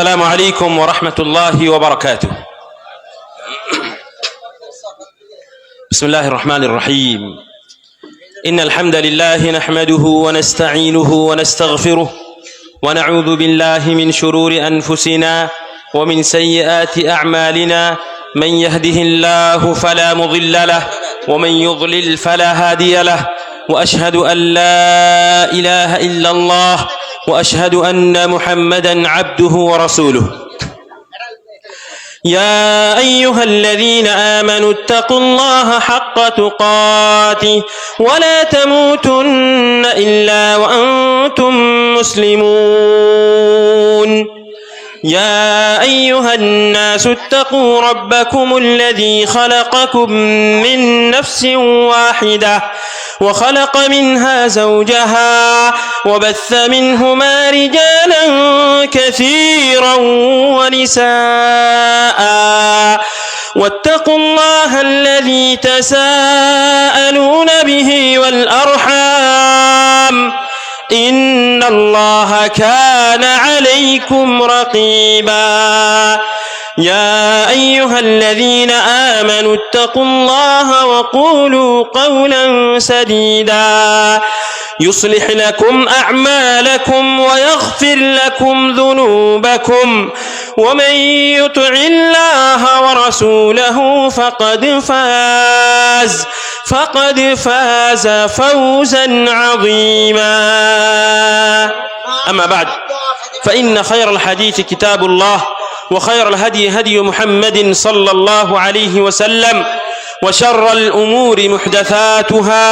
السلام عليكم ورحمة الله وبركاته. بسم الله الرحمن الرحيم. إن الحمد لله نحمده ونستعينه ونستغفره ونعوذ بالله من شرور أنفسنا ومن سيئات أعمالنا. من يهده الله فلا مضل له ومن يضلل فلا هادي له، وأشهد أن لا إله إلا الله وأشهد أن محمدا عبده ورسوله. يا أيها الذين آمنوا اتقوا الله حق تقاته ولا تموتن إلا وأنتم مسلمون. يا أيها الناس اتقوا ربكم الذي خلقكم من نفس واحدة وخلق منها زوجها وبث منهما رجالا كثيرا ونساء، واتقوا الله الذي تساءلون به والأرحام إن الله كان عليكم رقيبا. يا أيها الذين آمنوا اتقوا الله وقولوا قولا سديدا يصلح لكم أعمالكم ويغفر لكم ذنوبكم، ومن يطع الله ورسوله فقد فاز فوزا عظيما. أما بعد، فإن خير الحديث كتاب الله، وخير الهدي هدي محمد صلى الله عليه وسلم، وشر الأمور محدثاتها،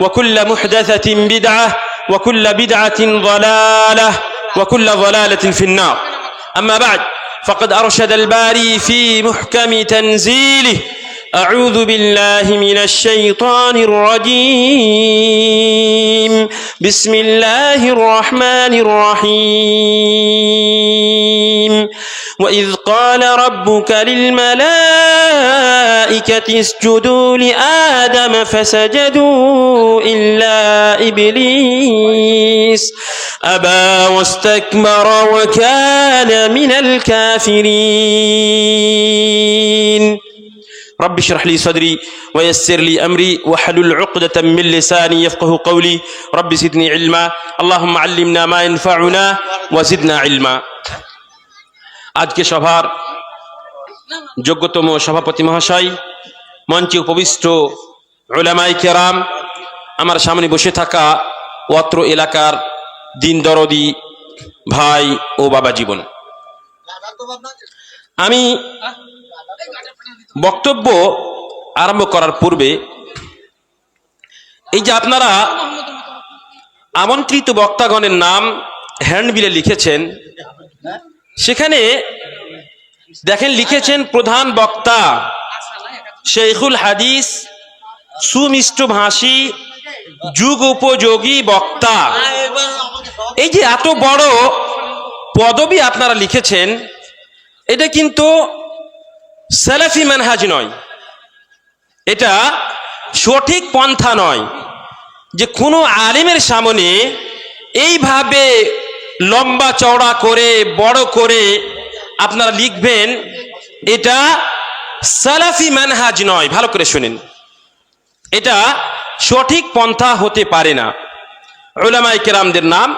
وكل محدثة بدعة، وكل بدعة ضلالة، وكل ضلالة في النار. أما بعد، فقد أرشد الباري في محكم تنزيله: أعوذ بالله من الشيطان الرجيم، بسم الله الرحمن الرحيم. وإذ قال ربك للملائكة اسجدوا لآدم فسجدوا إلا إبليس أبى واستكبر وكان من الكافرين. رب اشرح لي صدري ويسر لي أمري واحلل عقدة من لساني يفقه قولي. رب زدني علما اللهم علمنا ما ينفعنا وزدنا علما। আজকে সভার যোগ্যতম সভাপতি মহাশয়, মঞ্চে উপবিষ্ট উলামায়ে কেরাম, আমার সামনে বসে থাকা অত্র এলাকার দিন দরদি ভাই ও বাবা জীবন, আমি বক্তব্য আরম্ভ করার পূর্বে এই যে আপনারা আমন্ত্রিত বক্তাগণের নাম হ্যান্ডবিলে লিখেছেন, সেখানে দেখেন লিখেছেন প্রধান বক্তা শেখুল হাদিস, সুমিষ্ট ভাষী, যুগ উপযোগী বক্তা। এই যে এত বড় পদবী আপনারা লিখেছেন, এটা কিন্তু সালাফি মানহাজ নয়, এটা সঠিক পন্থা নয় যে কোনো আলেমের সামনে এইভাবে লম্বা চওড়া করে বড় করে আপনারা লিখবেন। এটা সালাফি মানহাজ নয়, ভালো করে শুনেন, এটা সঠিক পন্থা হতে পারে না। উলামায়ে কেরামদের নাম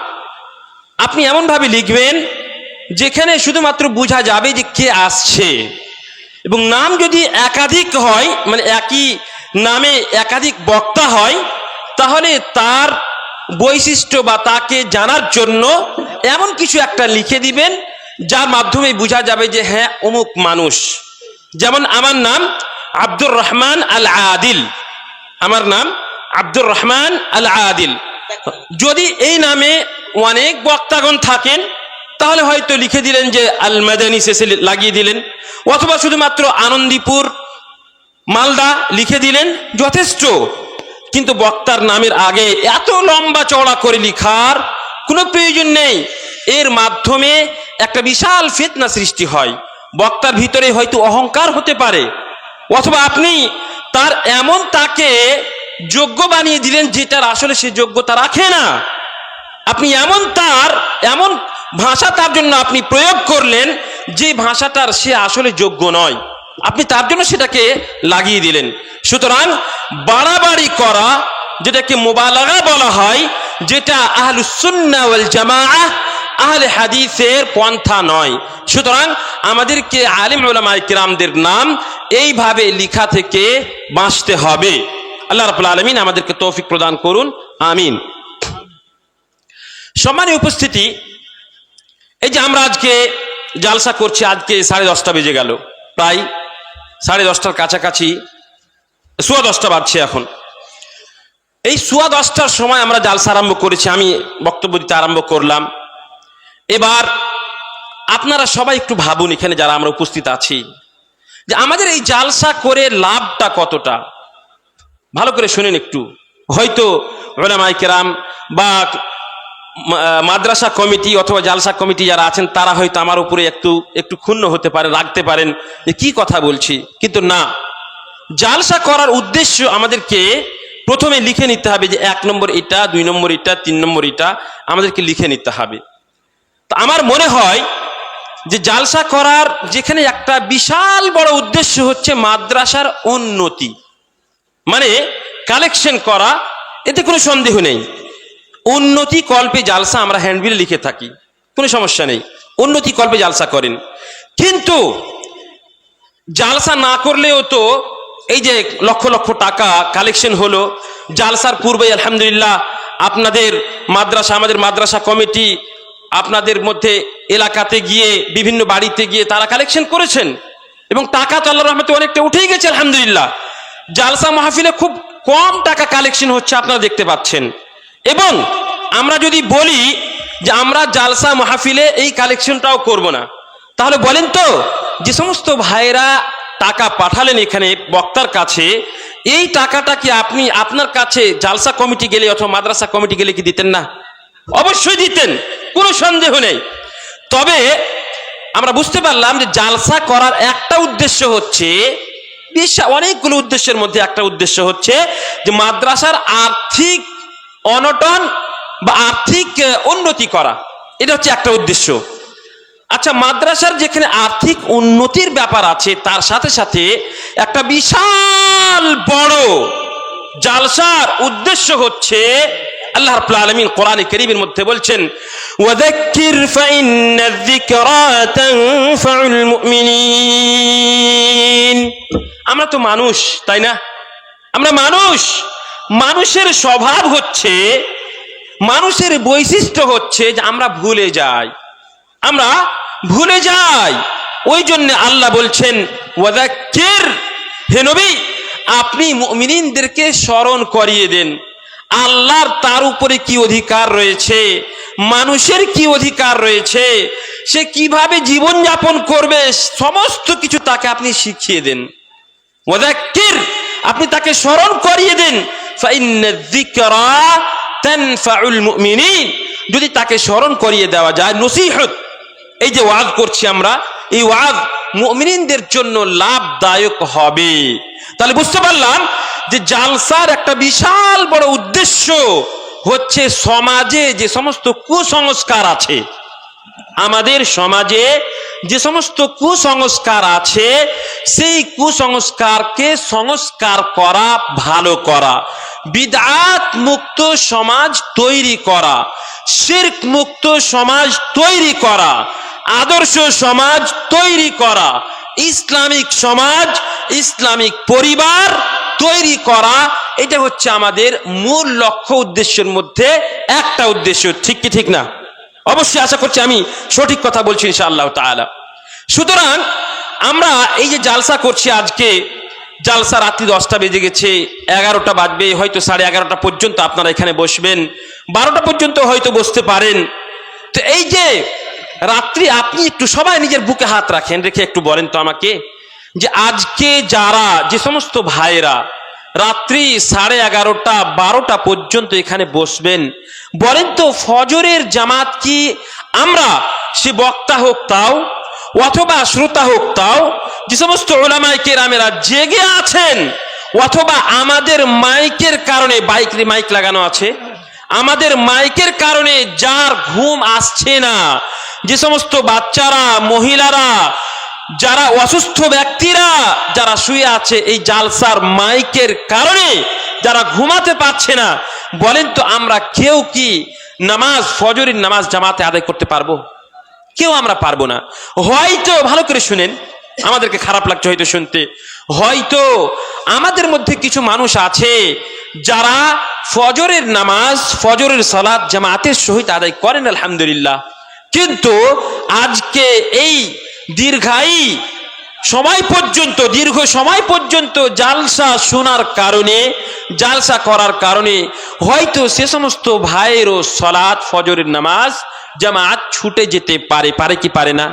আপনি এমনভাবে লিখবেন যেখানে শুধুমাত্র বোঝা যাবে যে কে আসছে, এবং নাম যদি একাধিক হয়, মানে একই নামে একাধিক বক্তা হয়, তাহলে তার বৈশিষ্ট্য বা তাকে জানার জন্য এমন কিছু একটা লিখে দিবেন যার মাধ্যমে বোঝা যাবে যে হ্যাঁ অমুক মানুষ। যেমন আমার নাম আব্দুর রহমান আল আদিল, আমার নাম আব্দুর রহমান আল আদিল। যদি এই নামে অনেক বক্তাগণ থাকেন তাহলে হয়তো লিখে দিলেন যে আল মাদানী শেষে লাগিয়ে দিলেন, অথবা শুধুমাত্র আনন্দীপুর মালদা লিখে দিলেন, যথেষ্ট। কিন্তু বক্তার নামের আগে এত লম্বা চওড়া করে লিখার কোনো প্রয়োজন নেই। এর মাধ্যমে একটা বিশাল ফিতনা সৃষ্টি হয়। বক্তার ভিতরে হয়তো অহংকার হতে পারে, অথবা আপনি তার এমন তাকে যোগ্য বানিয়ে দিলেন যেটার আসলে সে যোগ্যতা রাখে না। আপনি এমন ভাষা তার জন্য আপনি প্রয়োগ করলেন যে ভাষাটার সে আসলে যোগ্য নয়, আপনি তার জন্য সেটাকে লাগিয়ে দিলেন। সুতরাং বাড়াবাড়ি করা, যেটাকে মুবালাগা বলা হয়, যেটা আহলুস সুন্নাহ ওয়াল জামাআহ আহলে হাদিসের পন্থা নয়। সুতরাং আমাদেরকে আলিম উলামায়ে কিরামদের নাম এইভাবে লেখা থেকে বাঁচতে হবে। আল্লাহ রাব্বুল আলামিন আমাদেরকে তৌফিক প্রদান করুন, আমিন। সম্মানীয় উপস্থিতি, এই যে আমরা আজকে জালসা করছি, আজকে 10:30 বেজে গেল, প্রায় 10:30টার কাছাকাছি, 10:15 বাজছে এখন। এই 10:15টার সময় আমরা জালসা আরম্ভ করেছি, আমি বক্তব্য দিতে আরম্ভ করলাম। এবার আপনারা সবাই একটু ভাবুন, এখানে যারা আমরা উপস্থিত আছি, যে আমাদের এই জালসা করে লাভটা কতটা, ভালো করে শুনেন একটু। হয়তো উলামায়ে কেরাম বা মাদ্রাসা কমিটি অথবা জালসা কমিটি যারা আছেন তারা হয়তো আমার উপরে একটু ক্ষুণ্ণ হতে পারে, রাখতে পারেন যে কি কথা বলছি, কিন্তু না, জালসা করার উদ্দেশ্য আমাদেরকে প্রথমে লিখে নিতে হবে যে 1 নম্বর এটা, 2 নম্বর এটা, 3 নম্বর এটা আমাদেরকে লিখে নিতে হবে। তো আমার মনে হয় যে জালসা করার যেখানে একটা বিশাল বড় উদ্দেশ্য হচ্ছে মাদ্রাসার উন্নতি, মানে কালেকশন করা, এতে কোনো সন্দেহ নেই। উন্নতি কল্পে জালসা আমরা হ্যান্ডবিলে লিখে থাকি, কোনো সমস্যা নেই, উন্নতি কল্পে জালসা করেন। কিন্তু জালসা না করলেও তো এই যে লক্ষ লক্ষ টাকা কালেকশন হলো, জালসার পূর্বে আলহামদুলিল্লাহ আপনাদের মাদ্রাসা, আমাদের মাদ্রাসা কমিটি আপনাদের মধ্যে এলাকাতে গিয়ে, বিভিন্ন বাড়িতে গিয়ে তারা কালেকশন করেছেন এবং টাকা তো আল্লাহর রহমতে অনেকটা উঠেই গেছে আলহামদুলিল্লাহ। জালসা মাহফিলে খুব কম টাকা কালেকশন হচ্ছে, আপনারা দেখতে পাচ্ছেন। এবং আমরা যদি বলি যে আমরা জালসা মাহফিলে এই কালেকশনটাও করব না, তাহলে বলেন তো, যে সমস্ত ভাইরা টাকা পাঠালেন এখানে বক্তার কাছে, এই টাকাটা কি আপনি আপনার কাছে জালসা কমিটি গেলে অথবা মাদ্রাসা কমিটি গেলে কি দিতেন না? অবশ্যই দিতেন, কোনো সন্দেহ নেই। তবে আমরা বুঝতে পারলাম যে জালসা করার একটা উদ্দেশ্য হচ্ছে, অনেকগুলো উদ্দেশ্যের মধ্যে একটা উদ্দেশ্য হচ্ছে যে মাদ্রাসার আর্থিক অনটন বা আর্থিক উন্নতি করা, এটা হচ্ছে একটা উদ্দেশ্য। আচ্ছা, মাদ্রাসার যেখানে আর্থিক উন্নতির ব্যাপার আছে, তার সাথে সাথে একটা বিশাল বড় জালসার উদ্দেশ্য হচ্ছে, আল্লাহ রাব্বুল আলামিন কোরআনে কারীমের মধ্যে বলছেন, ওয়াযাক্কির ফাইন্নায যিকরা তানফাউল মুমিনিন। আমরা তো মানুষ, তাই না? আমরা মানুষ, মানুষের স্বভাব হচ্ছে, মানুষের বৈশিষ্ট্য হচ্ছে যে আমরা ভুলে যাই, আমরা ভুলে যাই। ওই জন্য আল্লাহ বলছেন ওয়াযাক্কির, হে নবী আপনি মুমিনদেরকে স্মরণ করিয়ে দেন আল্লাহর তার উপরে কি অধিকার রয়েছে, মানুষের কি অধিকার রয়েছে, সে কিভাবে জীবন যাপন করবে, সমস্ত কিছু তাকে আপনি শিখিয়ে দেন। ওয়াযাক্কির, আপনি তাকে স্মরণ করিয়ে দেন। ফাইন্নায যিকরা তানফাউল মুমিনিন, যদি তাকে স্মরণ করিয়ে দেওয়া যায়, নসিহত, এই যে ওয়াজ করছি আমরা, এই ওয়াজ মুমিনদের জন্য লাভদায়ক হবে। তাহলে বুঝতে পারলাম যে জালসার একটা বিশাল বড় উদ্দেশ্য হচ্ছে সমাজে যে সমস্ত কুসংস্কার আছে, আমাদের সমাজে যে সমস্ত কুসংস্কার আছে, সেই কুসংস্কারকে সংস্কার করা, ভালো করা, বিদআত মুক্ত সমাজ তৈরি করা, শিরক মুক্ত সমাজ তৈরি করা, আদর্শ সমাজ তৈরি করা, ইসলামিক সমাজ, ইসলামিক পরিবার তৈরি করা, এটা হচ্ছে আমাদের মূল লক্ষ্য, উদ্দেশ্যের মধ্যে একটা উদ্দেশ্য। ঠিক কি ঠিক না? অবশ্যই আশা করছি আমি সঠিক কথা বলছি ইনশাআল্লাহ তাআলা। সুতরাং আমরা এই যে জালসা করছি, আজকে জালসা রাত্রি 10টা বেজে গেছে, 11টা বাজবে, হয়তো 11:30 পর্যন্ত আপনারা এখানে বসবেন, 12টা পর্যন্ত হয়তো বসতে পারেন। তো এই যে রাত্রি, আপনি একটু সবাই নিজের বুকে হাত রাখেন, রেখে একটু বলেন তো আমাকে, যে আজকে যারা, যে সমস্ত ভাইরা রাত্রি 11:30, 12টা পর্যন্ত এখানে বসবেন, বলেন তো ফজরের জামাত কি আমরা, সে বক্তা হোক তাও অথবা শ্রোতা হোক তাও, যে সমস্ত উলামায়ে কেরামেরা জেগে আছেন, অথবা আমাদের মাইকের কারণে, মাইক লাগানো আছে, আমাদের মাইকের কারণে যার ঘুম আসছে না, যে সমস্ত বাচ্চারা, মহিলারা, যারা অসুস্থ ব্যক্তিরা যারা শুয়ে আছে, এই জালসার মাইকের কারণে যারা ঘুমাতে পারছে না, বলেন তো আমরা কেউ কি নামাজ, ফজরের নামাজ জামাতে আদায় করতে পারবো? কেউ আমরা পারবো না। হয়তো, ভালো করে শুনেন, আমাদেরকে খারাপ লাগছে হয়তো শুনতে, হয়তো আমাদের মধ্যে কিছু মানুষ আছে যারা ফজরের নামাজ, ফজরের সালাত জামাতের সহিত আদায় করেন, আলহামদুলিল্লাহ। কিন্তু আজকে এই দীর্ঘ সময় পর্যন্ত জালসা শোনার কারণে, জালসা করার কারণে হয়তো সে সমস্ত ভাইয়েরও সালাত, ফজরের নামাজ জামাত ছুটে যেতে পারে কি পারে না?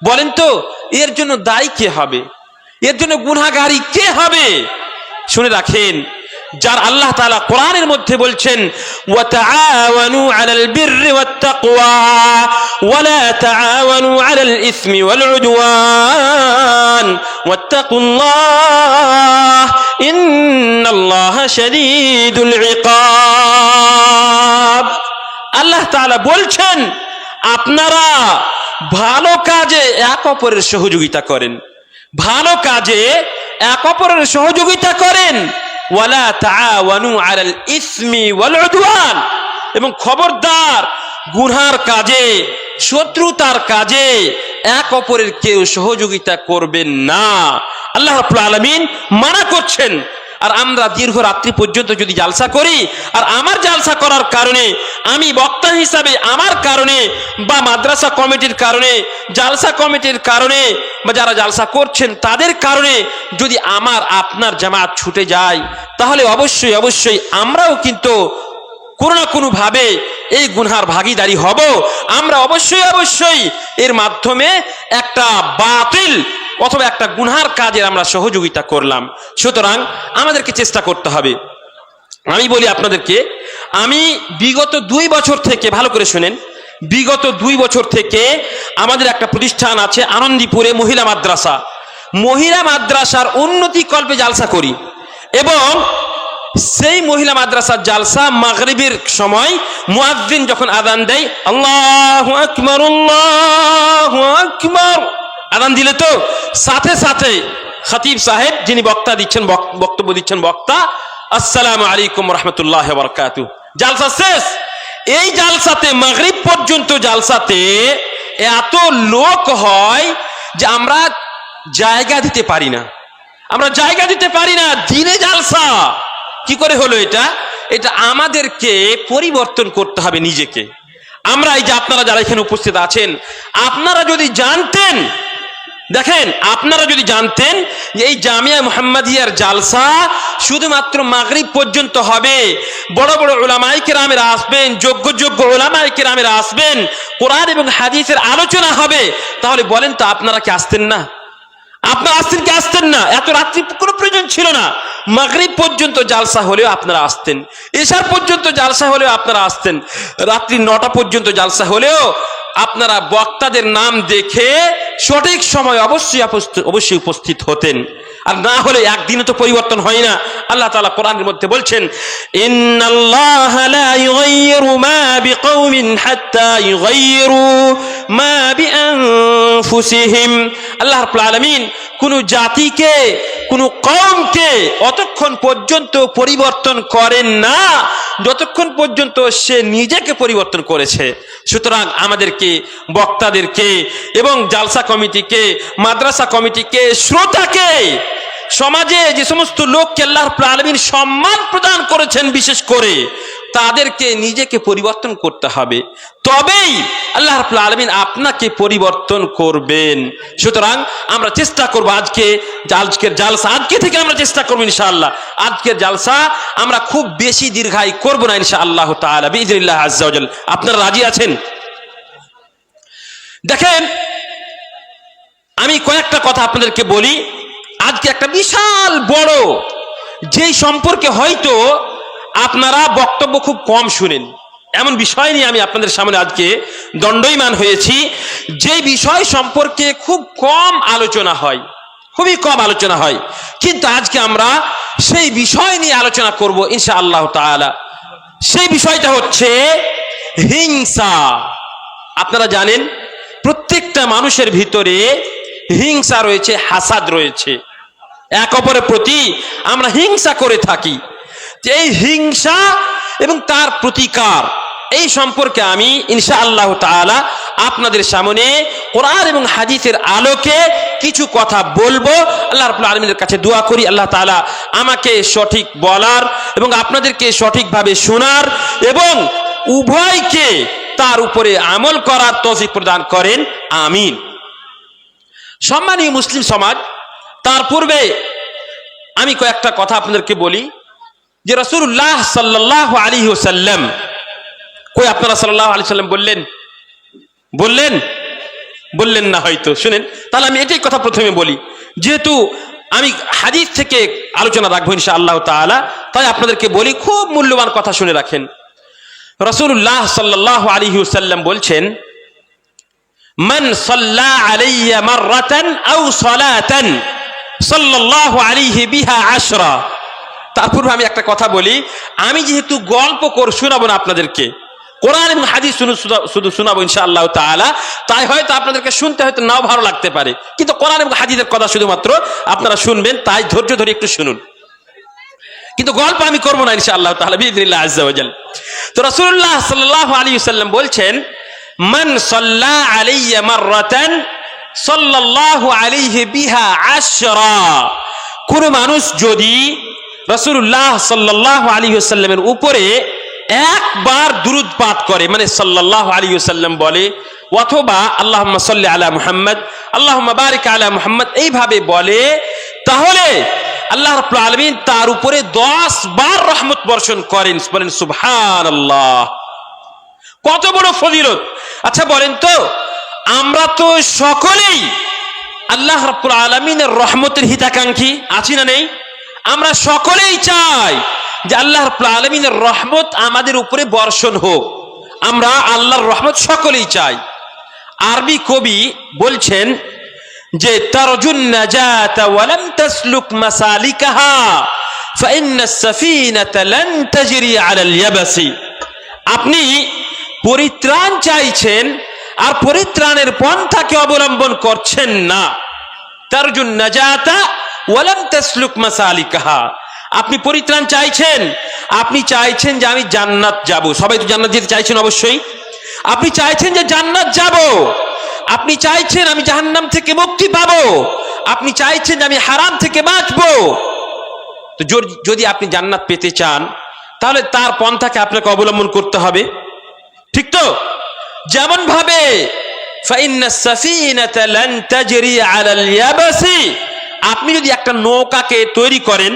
বলেন তো এর জন্য দায়ী কে হবে? এর জন্য গুনাহগারী কে হবে? শুনে রাখেন, যার আল্লাহ তাআলা কোরআনের মধ্যে বলছেন, ওয়া তাআওয়ানু আলাল বিররি ওয়াত তাকওয়া ওয়া লা তাআওয়ানু আলাল ইসমি ওয়াল উদওয়ান ওয়াত্তাকুল্লাহ ইন্নাল্লাহা শাদীদুল ইকাব। আল্লাহ তাআলা বলছেন, আপনারা ভালো কাজে এক অপরের সহযোগিতা করেন, ভালো কাজে এক অপরের সহযোগিতা করেন, ওয়ালা তাআওয়ানু আলাল ইসমি ওয়াল উদওয়ান, এবং খবরদার গুনার কাজে, শত্রুতার কাজে এক অপরের কেউ সহযোগিতা করবেন না। আল্লাহ রাব্বুল আলামিন মানা করছেন। আর আমরা দীর্ঘ রাত্রি পর্যন্ত যদি জালসা করি, আর আমার জালসা করার কারণে, আমি বক্তা হিসাবে আমার কারণে, বা মাদ্রাসা কমিটির কারণে, জালসা কমিটির কারণে, বা যারা জালসা করছেন তাদের কারণে যদি আমার আপনার জামাত ছুটে যায়, তাহলে অবশ্যই অবশ্যই আমরাও কিন্তু কোনো না কোনো ভাবে এই গুনহার ভাগীদারি হব। আমরা অবশ্যই অবশ্যই এর মাধ্যমে একটা বাতিল অথবা একটা গুনহার কাজের আমরা সহযোগিতা করলাম। সুতরাং আমাদেরকে চেষ্টা করতে হবে। আমি বলি আপনাদেরকে, আমি বিগত 2 বছর থেকে, ভালো করে শুনেন, বিগত 2 বছর থেকে আমাদের একটা প্রতিষ্ঠান আছে আনন্দীপুরে, মহিলা মাদ্রাসা। মহিলা মাদ্রাসার উন্নতি কল্পে জালসা করি, এবং সেই মহিলা মাদ্রাসার জালসা মাগরিবের সময় মুয়াজ্জিন যখন আযান দেয়, আল্লাহু আকবার আল্লাহু আকবার, আযান দিলে তো সাথে সাথে খতিব সাহেব, যিনি বক্তা দিচ্ছেন, বক্তব্য দিচ্ছেন বক্তা, আসসালামু আলাইকুম ওয়া রাহমাতুল্লাহি ওয়া বারাকাতুহু, জালসা শেষ। এই জালসাতে মাগরিব পর্যন্ত জালসাতে এত লোক হয় যে আমরা জায়গা দিতে পারি না, দিনে জালসা। কি করে হলো এটা? এটা আমাদেরকে পরিবর্তন করতে হবে নিজেকে। আমরা এই যে আপনারা যারা এখানে উপস্থিত আছেন, আপনারা যদি জানতেন, দেখেন, আপনারা যদি জানতেন যে এই জামিয়া মুহাম্মাদিয়ার জালসা শুধুমাত্র মাগরিব পর্যন্ত হবে, বড় বড় উলামায়ে কেরামেরা আসবেন, যোগ্য উলামায়ে কেরামেরা আসবেন, কোরআন এবং হাদিসের আলোচনা হবে, তাহলে বলেন তো আপনারা কি আসতেন না? আপনারা আসতেন কি আসতেন না? এত রাত্রি কোনো প্রয়োজন ছিল না। মাগরিব পর্যন্ত জালসা হলেও আপনারা আসতেন, ইশার পর্যন্ত জালসা হলেও আপনারা আসতেন, রাত্রি 9টা পর্যন্ত জালসা হলেও আপনারা বক্তাদের নাম দেখে সঠিক সময় অবশ্যই উপস্থিত হতেন। আর না হলে একদিনে তো পরিবর্তন হয় না। আল্লাহ তাআলা কোরআনের মধ্যে বলছেন, ইন্নাল্লাহা লা ইউগাইয়িরু মা বিকাউমিন হাত্তা ইউগাইয়িরু মা বিআনফুসিহিম। আল্লাহ রাব্বুল আলামিন কোন জাতিকে, কোন কওমকে অতক্ষণ পর্যন্ত পরিবর্তন করেন না যতক্ষণ পর্যন্ত সে নিজেকে পরিবর্তন করেছে। সুতরাং আমাদেরকে, বক্তাদেরকে এবং জালসা কমিটিকে, মাদ্রাসা কমিটিকে, শ্রোতাকে, সমাজে যে সমস্ত লোককে আল্লাহ রাব্বুল আলামিন সম্মান প্রদান করেছেন, বিশেষ করে তাদেরকে নিজেকে পরিবর্তন করতে হবে, তবেই আল্লাহ রাব্বুল আলামিন আপনাকে পরিবর্তন করবেন। সুতরাং আমরা চেষ্টা করব আজকের জালসা, আজকে থেকে আমরা চেষ্টা করব ইনশাআল্লাহ, আজকের জালসা আমরা খুব বেশি দীর্ঘায়ী করব না ইনশাআল্লাহ তাআলা বিইজনিল্লাহ আযজা ওয়া জাল। আপনারা রাজি আছেন? দেখেন, আমি কয়েকটা কথা আপনাদেরকে বলি। আজকে একটা বিশাল বড়, যেই সম্পর্কে হয়তো আপনারা বক্তব্য খুব কম শুনেন, এমন বিষয় নিয়ে আমি আপনাদের সামনে আজকে দণ্ডায়মান হয়েছি, যে বিষয় সম্পর্কে খুব কম আলোচনা হয়, খুবই কম আলোচনা হয়, কিন্তু আজকে আমরা সেই বিষয় নিয়ে আলোচনা করব ইনশাআল্লাহ তাআলা। সেই বিষয়টা হচ্ছে হিংসা। আপনারা জানেন প্রত্যেকটা মানুষের ভিতরে হিংসা রয়েছে, হাসাদ রয়েছে, এক অপরের প্রতি আমরা হিংসা করে থাকি। এই হিংসা এবং তার প্রতিকার এই সম্পর্কে আমি ইনশাআল্লাহ তাআলা আপনাদের সামনে কোরআন এবং হাদিসের আলোকে কিছু কথা বলবো। আল্লাহ রাব্বুল আলামিনের কাছে দোয়া করি আল্লাহ তাআলা আমাকে সঠিক বলার এবং আপনাদেরকে সঠিকভাবে শোনার এবং উভয়কে তার উপরে আমল করার তৌফিক প্রদান করেন, আমিন। সম্মানীয় মুসলিম সমাজ, তার পূর্বে আমি কয়েকটা কথা আপনাদেরকে বলি যে রাসূলুল্লাহ সাল্লাল্লাহু আলাইহি ওয়াসাল্লাম, কই আপনারা সাল্লাল্লাহু আলাইহি ওয়াসাল্লাম বললেন না হয়তো, শুনেন তাহলে আমি এটাই কথা প্রথমে বলি, যেহেতু আমি হাদিস থেকে আলোচনা রাখবো ইনশাআল্লাহ তাআলা, তাই আপনাদেরকে বলি, খুব মূল্যবান কথা শুনে রাখেন। রাসূলুল্লাহ সাল্লাল্লাহু আলাইহি ওয়াসাল্লাম বলছেন, মান সাল্লা আলাইয়া মাররাতান আও সালাতান সাল্লাল্লাহু আলাইহি বিহা আশরা। তারপর আমি একটা কথা বলি, আমি যেহেতু গল্প করে শোনাবো না আপনাদেরকে, কোরআন এবং হাদিস শুধু শোনাবো ইনশাআল্লাহ তাআলা, তাই হয়তো আপনাদেরকে শুনতে হয়তো নাও ভালো লাগতে পারে, কিন্তু কোরআন এবং হাদিসের কথা শুধুমাত্র আপনারা শুনবেন, তাই ধৈর্য ধরে একটু শুনুন, কিন্তু গল্প আমি করবো না ইনশাআল্লাহ তাআলা বিইذنিল্লাহ আযজা ওয়া জাল। তো রাসূলুল্লাহ সাল্লাল্লাহু আলাইহি ওয়াসাল্লাম বলছেন, মান সাল্লা আলাইয়া মাররাতান সাল্লাল্লাহু আলাইহি বিহা আশরা। কোন মানুষ যদি রাসূলুল্লাহ সাল্লাল্লাহু আলাইহি ওয়াসাল্লামের উপরে একবার দুরূদ পাঠ করে, মানে সাল্লাল্লাহু আলাইহি ওয়াসাল্লাম বলে, অথবা আল্লাহুম্মা সাল্লি আলা মুহাম্মদ আল্লাহুম্মা বারিক আলা মুহাম্মদ এইভাবে বলে, তাহলে আল্লাহ রাব্বুল আলামিন তার উপরে 10 বার রহমত বর্ষণ করেন। বলেন সুবহানাল্লাহ, কত বড় ফজিলত। আচ্ছা বলেন তো, আমরা তো সকলেই আল্লাহ রাব্বুল আলামিনের রহমতের হিতাকাঙ্ক্ষী, আছি না নেই? আমরা সকলেই চাই যে আল্লাহ রাব্বুল আলামিনের রহমত আমাদের উপরে বর্ষণ হোক, আমরা আল্লাহর রহমত সকলেই চাই। আরবি কবি বলছেন যে তারজুন নাজাতা ওয়া লাম তাসলুক মাসালিকাহা ফাইন্নাস সাফিনাতা লান তাজরি আলাল ইয়াবাসি। আপনি পরিত্রাণ চাইছেন আর পরিত্রাণের পন্থাকে অবলম্বন করছেন না। তারজুন নাজাতা ওয়া লাম তাসলুক মাসালিকাহা, আপনি পরিত্রাণ চাইছেন, আপনি চাইছেন যে আমি জান্নাত যাব, সবাই তো জান্নাত যেতে চাইছেন অবশ্যই, আপনি চাইছেন যে জান্নাত যাব, আপনি চাইছেন আমি জাহান্নাম থেকে মুক্তি পাবো, আপনি চাইছেন যে আমি হারাম থেকে বাঁচবো। তো যদি আপনি জান্নাত পেতে চান তাহলে তার পন্থাকে আপনাকে অবলম্বন করতে হবে, ঠিক তো? যেমন ভাবে ফাইন্নাস সাফিনাতা লান তাজরি আলাল ইয়াবাসি, আপনি যদি একটা নৌকাকে তৈরি করেন,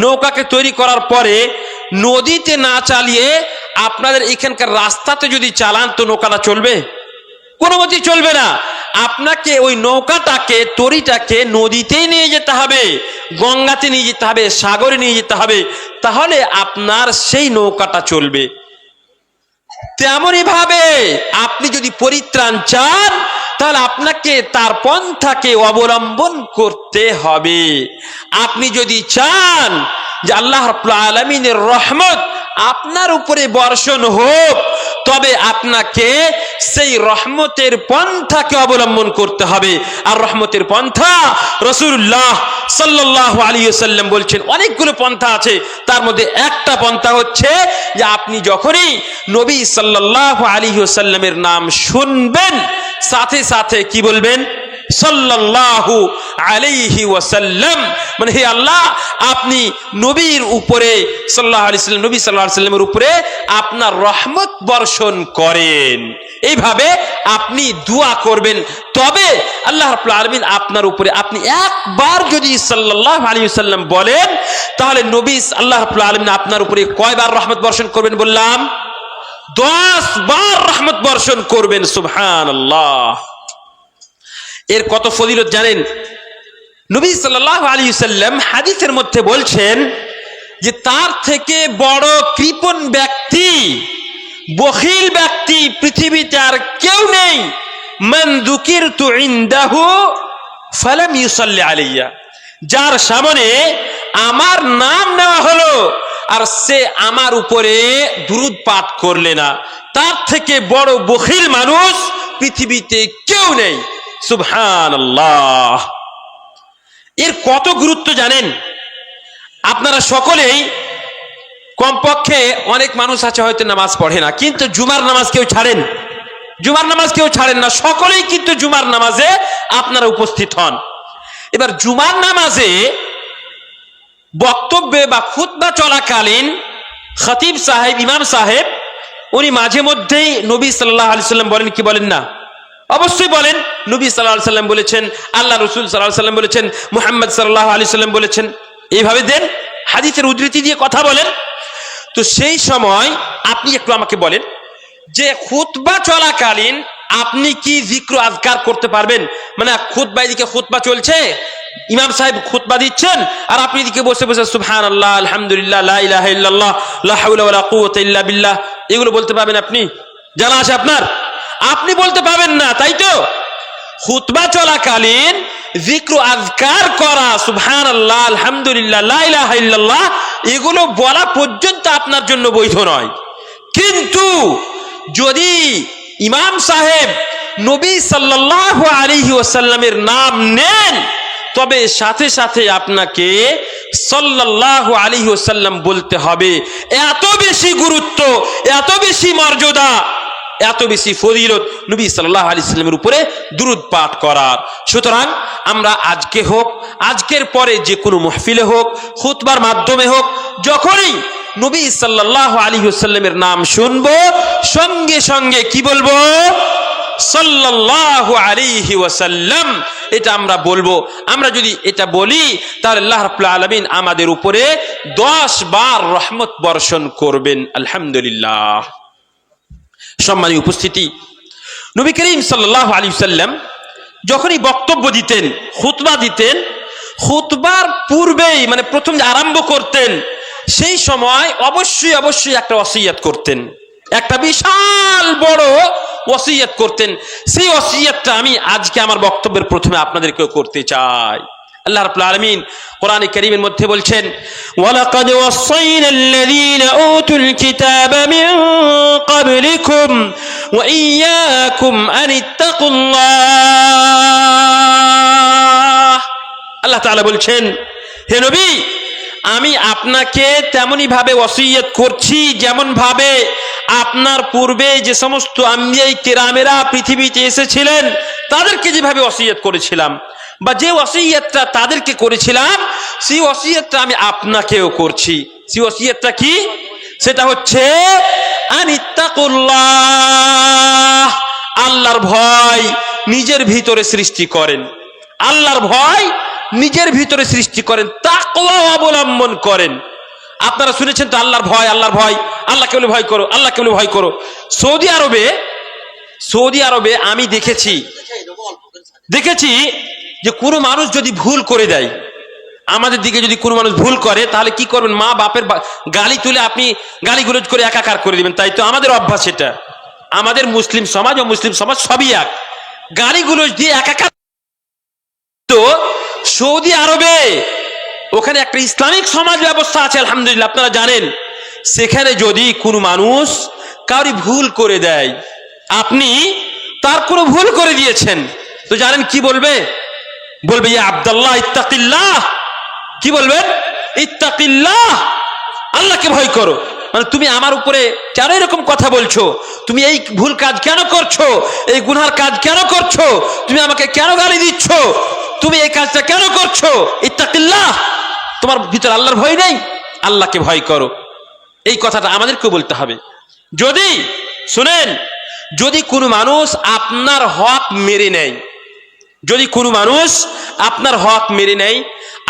নৌকাকে তৈরি করার পরে নদীতে না চালিয়ে আপনাদের এখানকার রাস্তাতে যদি চালান তো নৌকাটা চলবে? কোনো মতেই চলবে না। আপনাকে ওই নৌকাটাকে, তরিটাকে নদীতেই নিয়ে যেতে হবে, গঙ্গাতে নিয়ে যেতে হবে, সাগরে নিয়ে যেতে হবে, তাহলে আপনার সেই নৌকাটা চলবে। তেমনই ভাবে আপনি যদি পরিত্রাণ চান তাহলে আপনাকে তার পন্থাকে অবলম্বন করতে হবে। আপনি যদি চান যে আল্লাহ রাব্বুল আলামিনের রহমত আপনার উপরে বর্ষণ হোক, তবে আপনাকে সেই রহমতের পন্থাকে অবলম্বন করতে হবে। আর রহমতের পন্থা রাসূলুল্লাহ সাল্লাল্লাহু আলাইহি ওয়াসাল্লাম বলছেন অনেকগুলো পন্থা আছে, তার মধ্যে একটা পন্থা হচ্ছে যে আপনি যখনই নবী সাল্লাল্লাহু আলাইহি ওয়াসাল্লামের নাম শুনবেন, সাথে সাথে কি বলবেন? সাল্লাল্লাহু আলাইহি ওয়াসাল্লাম, মানে হে আল্লাহ, আপনি নবীর উপরে সাল্লাল্লাহু আলাইহি ওয়াসাল্লাম, নবী সাল্লাল্লাহু আলাইহি ওয়াসাল্লামের উপরে আপনার রহমত বর্ষণ করেন। এইভাবে আপনি দোয়া করবেন, তবে আল্লাহ রাব্বুল আলামিন আপনার উপরে, আপনি একবার যদি সাল্লাল্লাহু আলাইহি ওয়াসাল্লাম বলেন, তাহলে নবী আল্লাহ রাব্বুল আলামিন আপনার উপরে কয়বার রহমত বর্ষণ করবেন বললাম? 10 বার রহমত বর্ষণ করবেন। সুবহানাল্লাহ। এর কত ফজিলত জানেন? নবী সাল্লাল্লাহু আলাইহি ওয়াসাল্লাম হাদিসের মধ্যে বলছেন যে তার থেকে বড় কৃপণ ব্যক্তি, বখিল ব্যক্তি পৃথিবীতে আর কেউ নেই। মান যুকিরতু ইনদাহু ফালাম ইউসাল্লি আলাইয়া, যার সামনে আমার নাম নেওয়া হলো আর সে আমার উপরে দুরূদ পাঠ করলে না, তার থেকে বড় বখিল মানুষ পৃথিবীতে কেউ নেই। সুবহানাল্লাহ। এর কত গুরুত্ব জানেন আপনারা সকলেই? কমপক্ষে অনেক মানুষ আছে হয়তো নামাজ পড়ে না, কিন্তু জুমার নামাজ কেউ ছাড়েন? জুমার নামাজ কেউ ছাড়েন না, সকলেই কিন্তু জুমার নামাজে আপনারা উপস্থিত হন। এবার জুমার নামাজে বক্তব্যে বা খুতবা চলাকালীন খতিব সাহেব, ইমাম সাহেব, উনি মাঝে মধ্যেই নবী সাল্লাল্লাহু আলাইহি সাল্লাম বলেন কি বলেন না? অবশ্যই বলেন। নবী সাল্লাল্লাহু আলাইহি সাল্লাম বলেছেন, আল্লাহ রাসূল সাল্লাল্লাহু আলাইহি সাল্লাম বলেছেন, মুহাম্মদ সাল্লাল্লাহু আলাইহি সাল্লাম বলেছেন, এইভাবে দেন, হাদিসের উদ্ধৃতি দিয়ে কথা বলেন। তো সেই সময় আপনি একটু আমাকে বলেন যে খুতবা চলাকালীন আপনি কি জিক্র আজকার করতে পারবেন? মানে খুতবা, এদিকে খুতবা চলছে, ইমাম সাহেব খুতবা দিচ্ছেন, আর আপনি এদিকে বসে বসে সুবহানাল্লাহ, আলহামদুলিল্লাহ, লা ইলাহা ইল্লাল্লাহ, লা হাওলা ওয়ালা কুওয়াতা ইল্লা বিল্লাহ, এগুলো বলতে পারবেন আপনি? জানা আছে আপনার? আপনি বলতে পারবেন না, তাই তো? খুতবা চলাকালীন জিক্র আজকার করা, সুবহানাল্লাহ, আলহামদুলিল্লাহ, লা ইলাহা ইল্লাল্লাহ, এগুলো বলা পর্যন্ত আপনার জন্য বৈধ নয়। কিন্তু যদি ইমাম সাহেব নবী সাল্লাল্লাহু আলাইহি ওয়াসাল্লামের নাম নেন, তবে সাথে সাথে আপনাকে সাল্লাল্লাহু আলাইহি ওয়াসাল্লাম বলতে হবে। এত বেশি গুরুত্ব, এত বেশি মর্যাদা, এত বেশি ফজিলত নবী সাল্লাল্লাহু আলাইহি ওয়াসাল্লামের উপরে দুরূদ পাঠ করার। সুতরাং আমরা আজকে হোক, আজকের পরে যে কোনো মাহফিলে হোক, খুতবার মাধ্যমে হোক, যখনই নবী সাল্লাল্লাহু আলাইহি ওয়াসাল্লামের নাম শুনবো, সঙ্গে সঙ্গে কি বলবো? সাল্লাল্লাহু আলাইহি ওয়াসাল্লাম। এটা আমরা বলবো। আমরা যদি এটা বলি তাহলে আল্লাহ রাব্বুল আলামিন আমাদের উপরে 10 বার রহমত বর্ষণ করবেন। আলহামদুলিল্লাহ। সম্মানিত উপস্থিতি, নবী করিম সাল্লাল্লাহু আলাইহি ওয়াসাল্লাম যখনই বক্তব্য দিতেন, খুতবা দিতেন, খুতবার পূর্বেই মানে প্রথম আরম্ভ করতেন, সেই সময় অবশ্যই অবশ্যই একটা ওসিয়ত করতেন, একটা বিশাল বড় ওসিয়ত করতেন। সেই ওসিয়তটা আমি আজকে আমার বক্তব্যের প্রথমে আপনাদেরকে করতে চাই। আল্লাহ রাব্বুল আলামিন কোরআনে কারীমের মধ্যে বলছেন, ওয়ালাকাদ ওয়াসাইনাল্লাযীনা উতুল কিতাবা মিন ক্বাবলিকুম ওয়া ইয়্যাকুম আনিত্তাকুল্লাহ। আল্লাহ তাআলা বলছেন, হে নবী, আমি আপনাকে তেমনি ভাবে ওসিয়ত করছি যেমন ভাবে আপনার পূর্বে যে সমস্ত আম্বিয়ায়ে কেরামেরা পৃথিবীতে এসেছিলেন তাদেরকে যেভাবে ওসিয়ত করেছিলাম, বা যে ওসিয়তটা তাদেরকে করেছিলাম, সেই ওসিয়তটা আমি আপনাকেও করছি। সেই ওসিয়তটা কি? সেটা হচ্ছে আনিত্তাকুল্লাহ, আল্লাহর ভয় নিজের ভিতরে সৃষ্টি করেন। আল্লাহর ভয় নিজের ভিতরে সৃষ্টি করেন, তাকওয়া অবলম্বন করেন। আপনারা শুনেছেন তো আল্লাহর ভয়, আল্লাহর ভয়, আল্লাহকে বলে ভয় করো, আল্লাহকে বলে ভয় করো। সৌদি আরবে আমি দেখেছি যে কোনো মানুষ যদি ভুল করে দেয়, আমাদের দিকে যদি কোনো মানুষ ভুল করে, তাহলে কি করবেন? মা বাপের গালি তুলে আপনি গালিগুলোজ করে একাকার করে দিবেন, তাই তো? আমাদের অভ্যাস এটা। আমাদের মুসলিম সমাজ ও মুসলিম সমাজ সবই এক, গালিগুলোজ দিয়ে একাকার। তো সৌদি আরবে ওখানে একটা ইসলামিক সমাজ ব্যবস্থা আছে, আলহামদুলিল্লাহ, আপনারা জানেন। সেখানে যদি কোনো মানুষ কাউরি ভুল করে দেয়, আপনি তার কোনো ভুল করে দিয়েছেন, তো জানেন কি বলবে? বলবে, ইয়া আব্দুল্লাহ ইত্তাকিল্লাহ। কি বলবেন? ইত্তাকিল্লাহ, আল্লাহকে ভয় করো। মানে তুমি আমার উপরে কেন এরকম কথা বলছো? তুমি এই ভুল কাজ কেন করছো? এই গুনার কাজ কেন করছো? তুমি আমাকে কেন গালি দিচ্ছ? তুমি এই কাজটা কেন করছো? ইত্তাকিল্লাহ, তোমার ভিতরে আল্লাহর ভয় নেই? আল্লাহকে ভয় করো। এই কথাটা আমাদেরকে বলতে হবে। যদি শুনেন, যদি কোনো মানুষ আপনার হক মেরে নেয়, যদি কোনো মানুষ আপনার হক মেরে নেয়,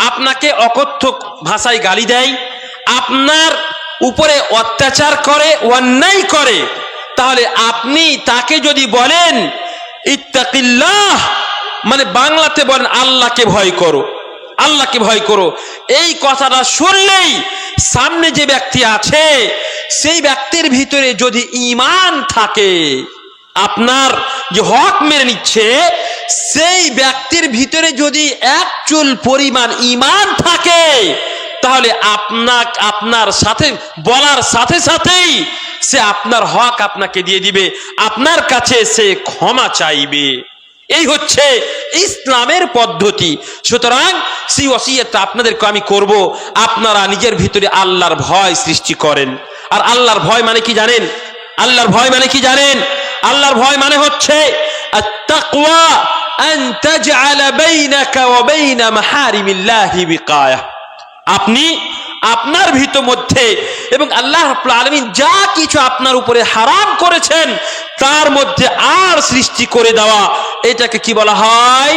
আপনাকে অকথ্য ভাষায় গালি দেয়, আপনার উপরে অত্যাচার করে, অন্যায় করে, তাহলে আপনি তাকে যদি বলেন ইত্তাকিল্লাহ, মানে বাংলাতে বলেন আল্লাহকে ভয় করো, আল্লাহকে ভয় করো, এই কথাটা শুনলেই সামনে যে ব্যক্তি আছে সেই ব্যক্তির ভিতরে যদি ঈমান থাকে, আপনার যে হক মেরে নিচ্ছে সেই ব্যক্তির ভিতরে যদি এক চুল পরিমাণ ঈমান থাকে, তাহলে আপনার সাথে বলার সাথে সাথেই সে আপনার হক আপনাকে দিয়ে দিবে, আপনার কাছে সে ক্ষমা চাইবে। এই হচ্ছে ইসলামের পদ্ধতি। সুতরাং সেই ওসিয়তটা আপনাদেরকে আমি করব, আপনারা নিজের ভিতরে আল্লাহর ভয় সৃষ্টি করেন। আর আল্লাহর ভয় মানে কি জানেন? আল্লাহর ভয় মানে কি জানেন? আল্লাহর ভয় মানে হচ্ছে আত-তাকওয়া আন তাজআলা বাইনাকা ওয়া বাইনা মাহারিমিল্লাহি বিকায়া। আপনি আপনার ভিতর মধ্যে এবং আল্লাহ রাব্বুল আলামিন যা কিছু আপনার উপরে হারাম করেছেন তার মধ্যে আর সৃষ্টি করে দেওয়া, এটাকে কি বলা হয়?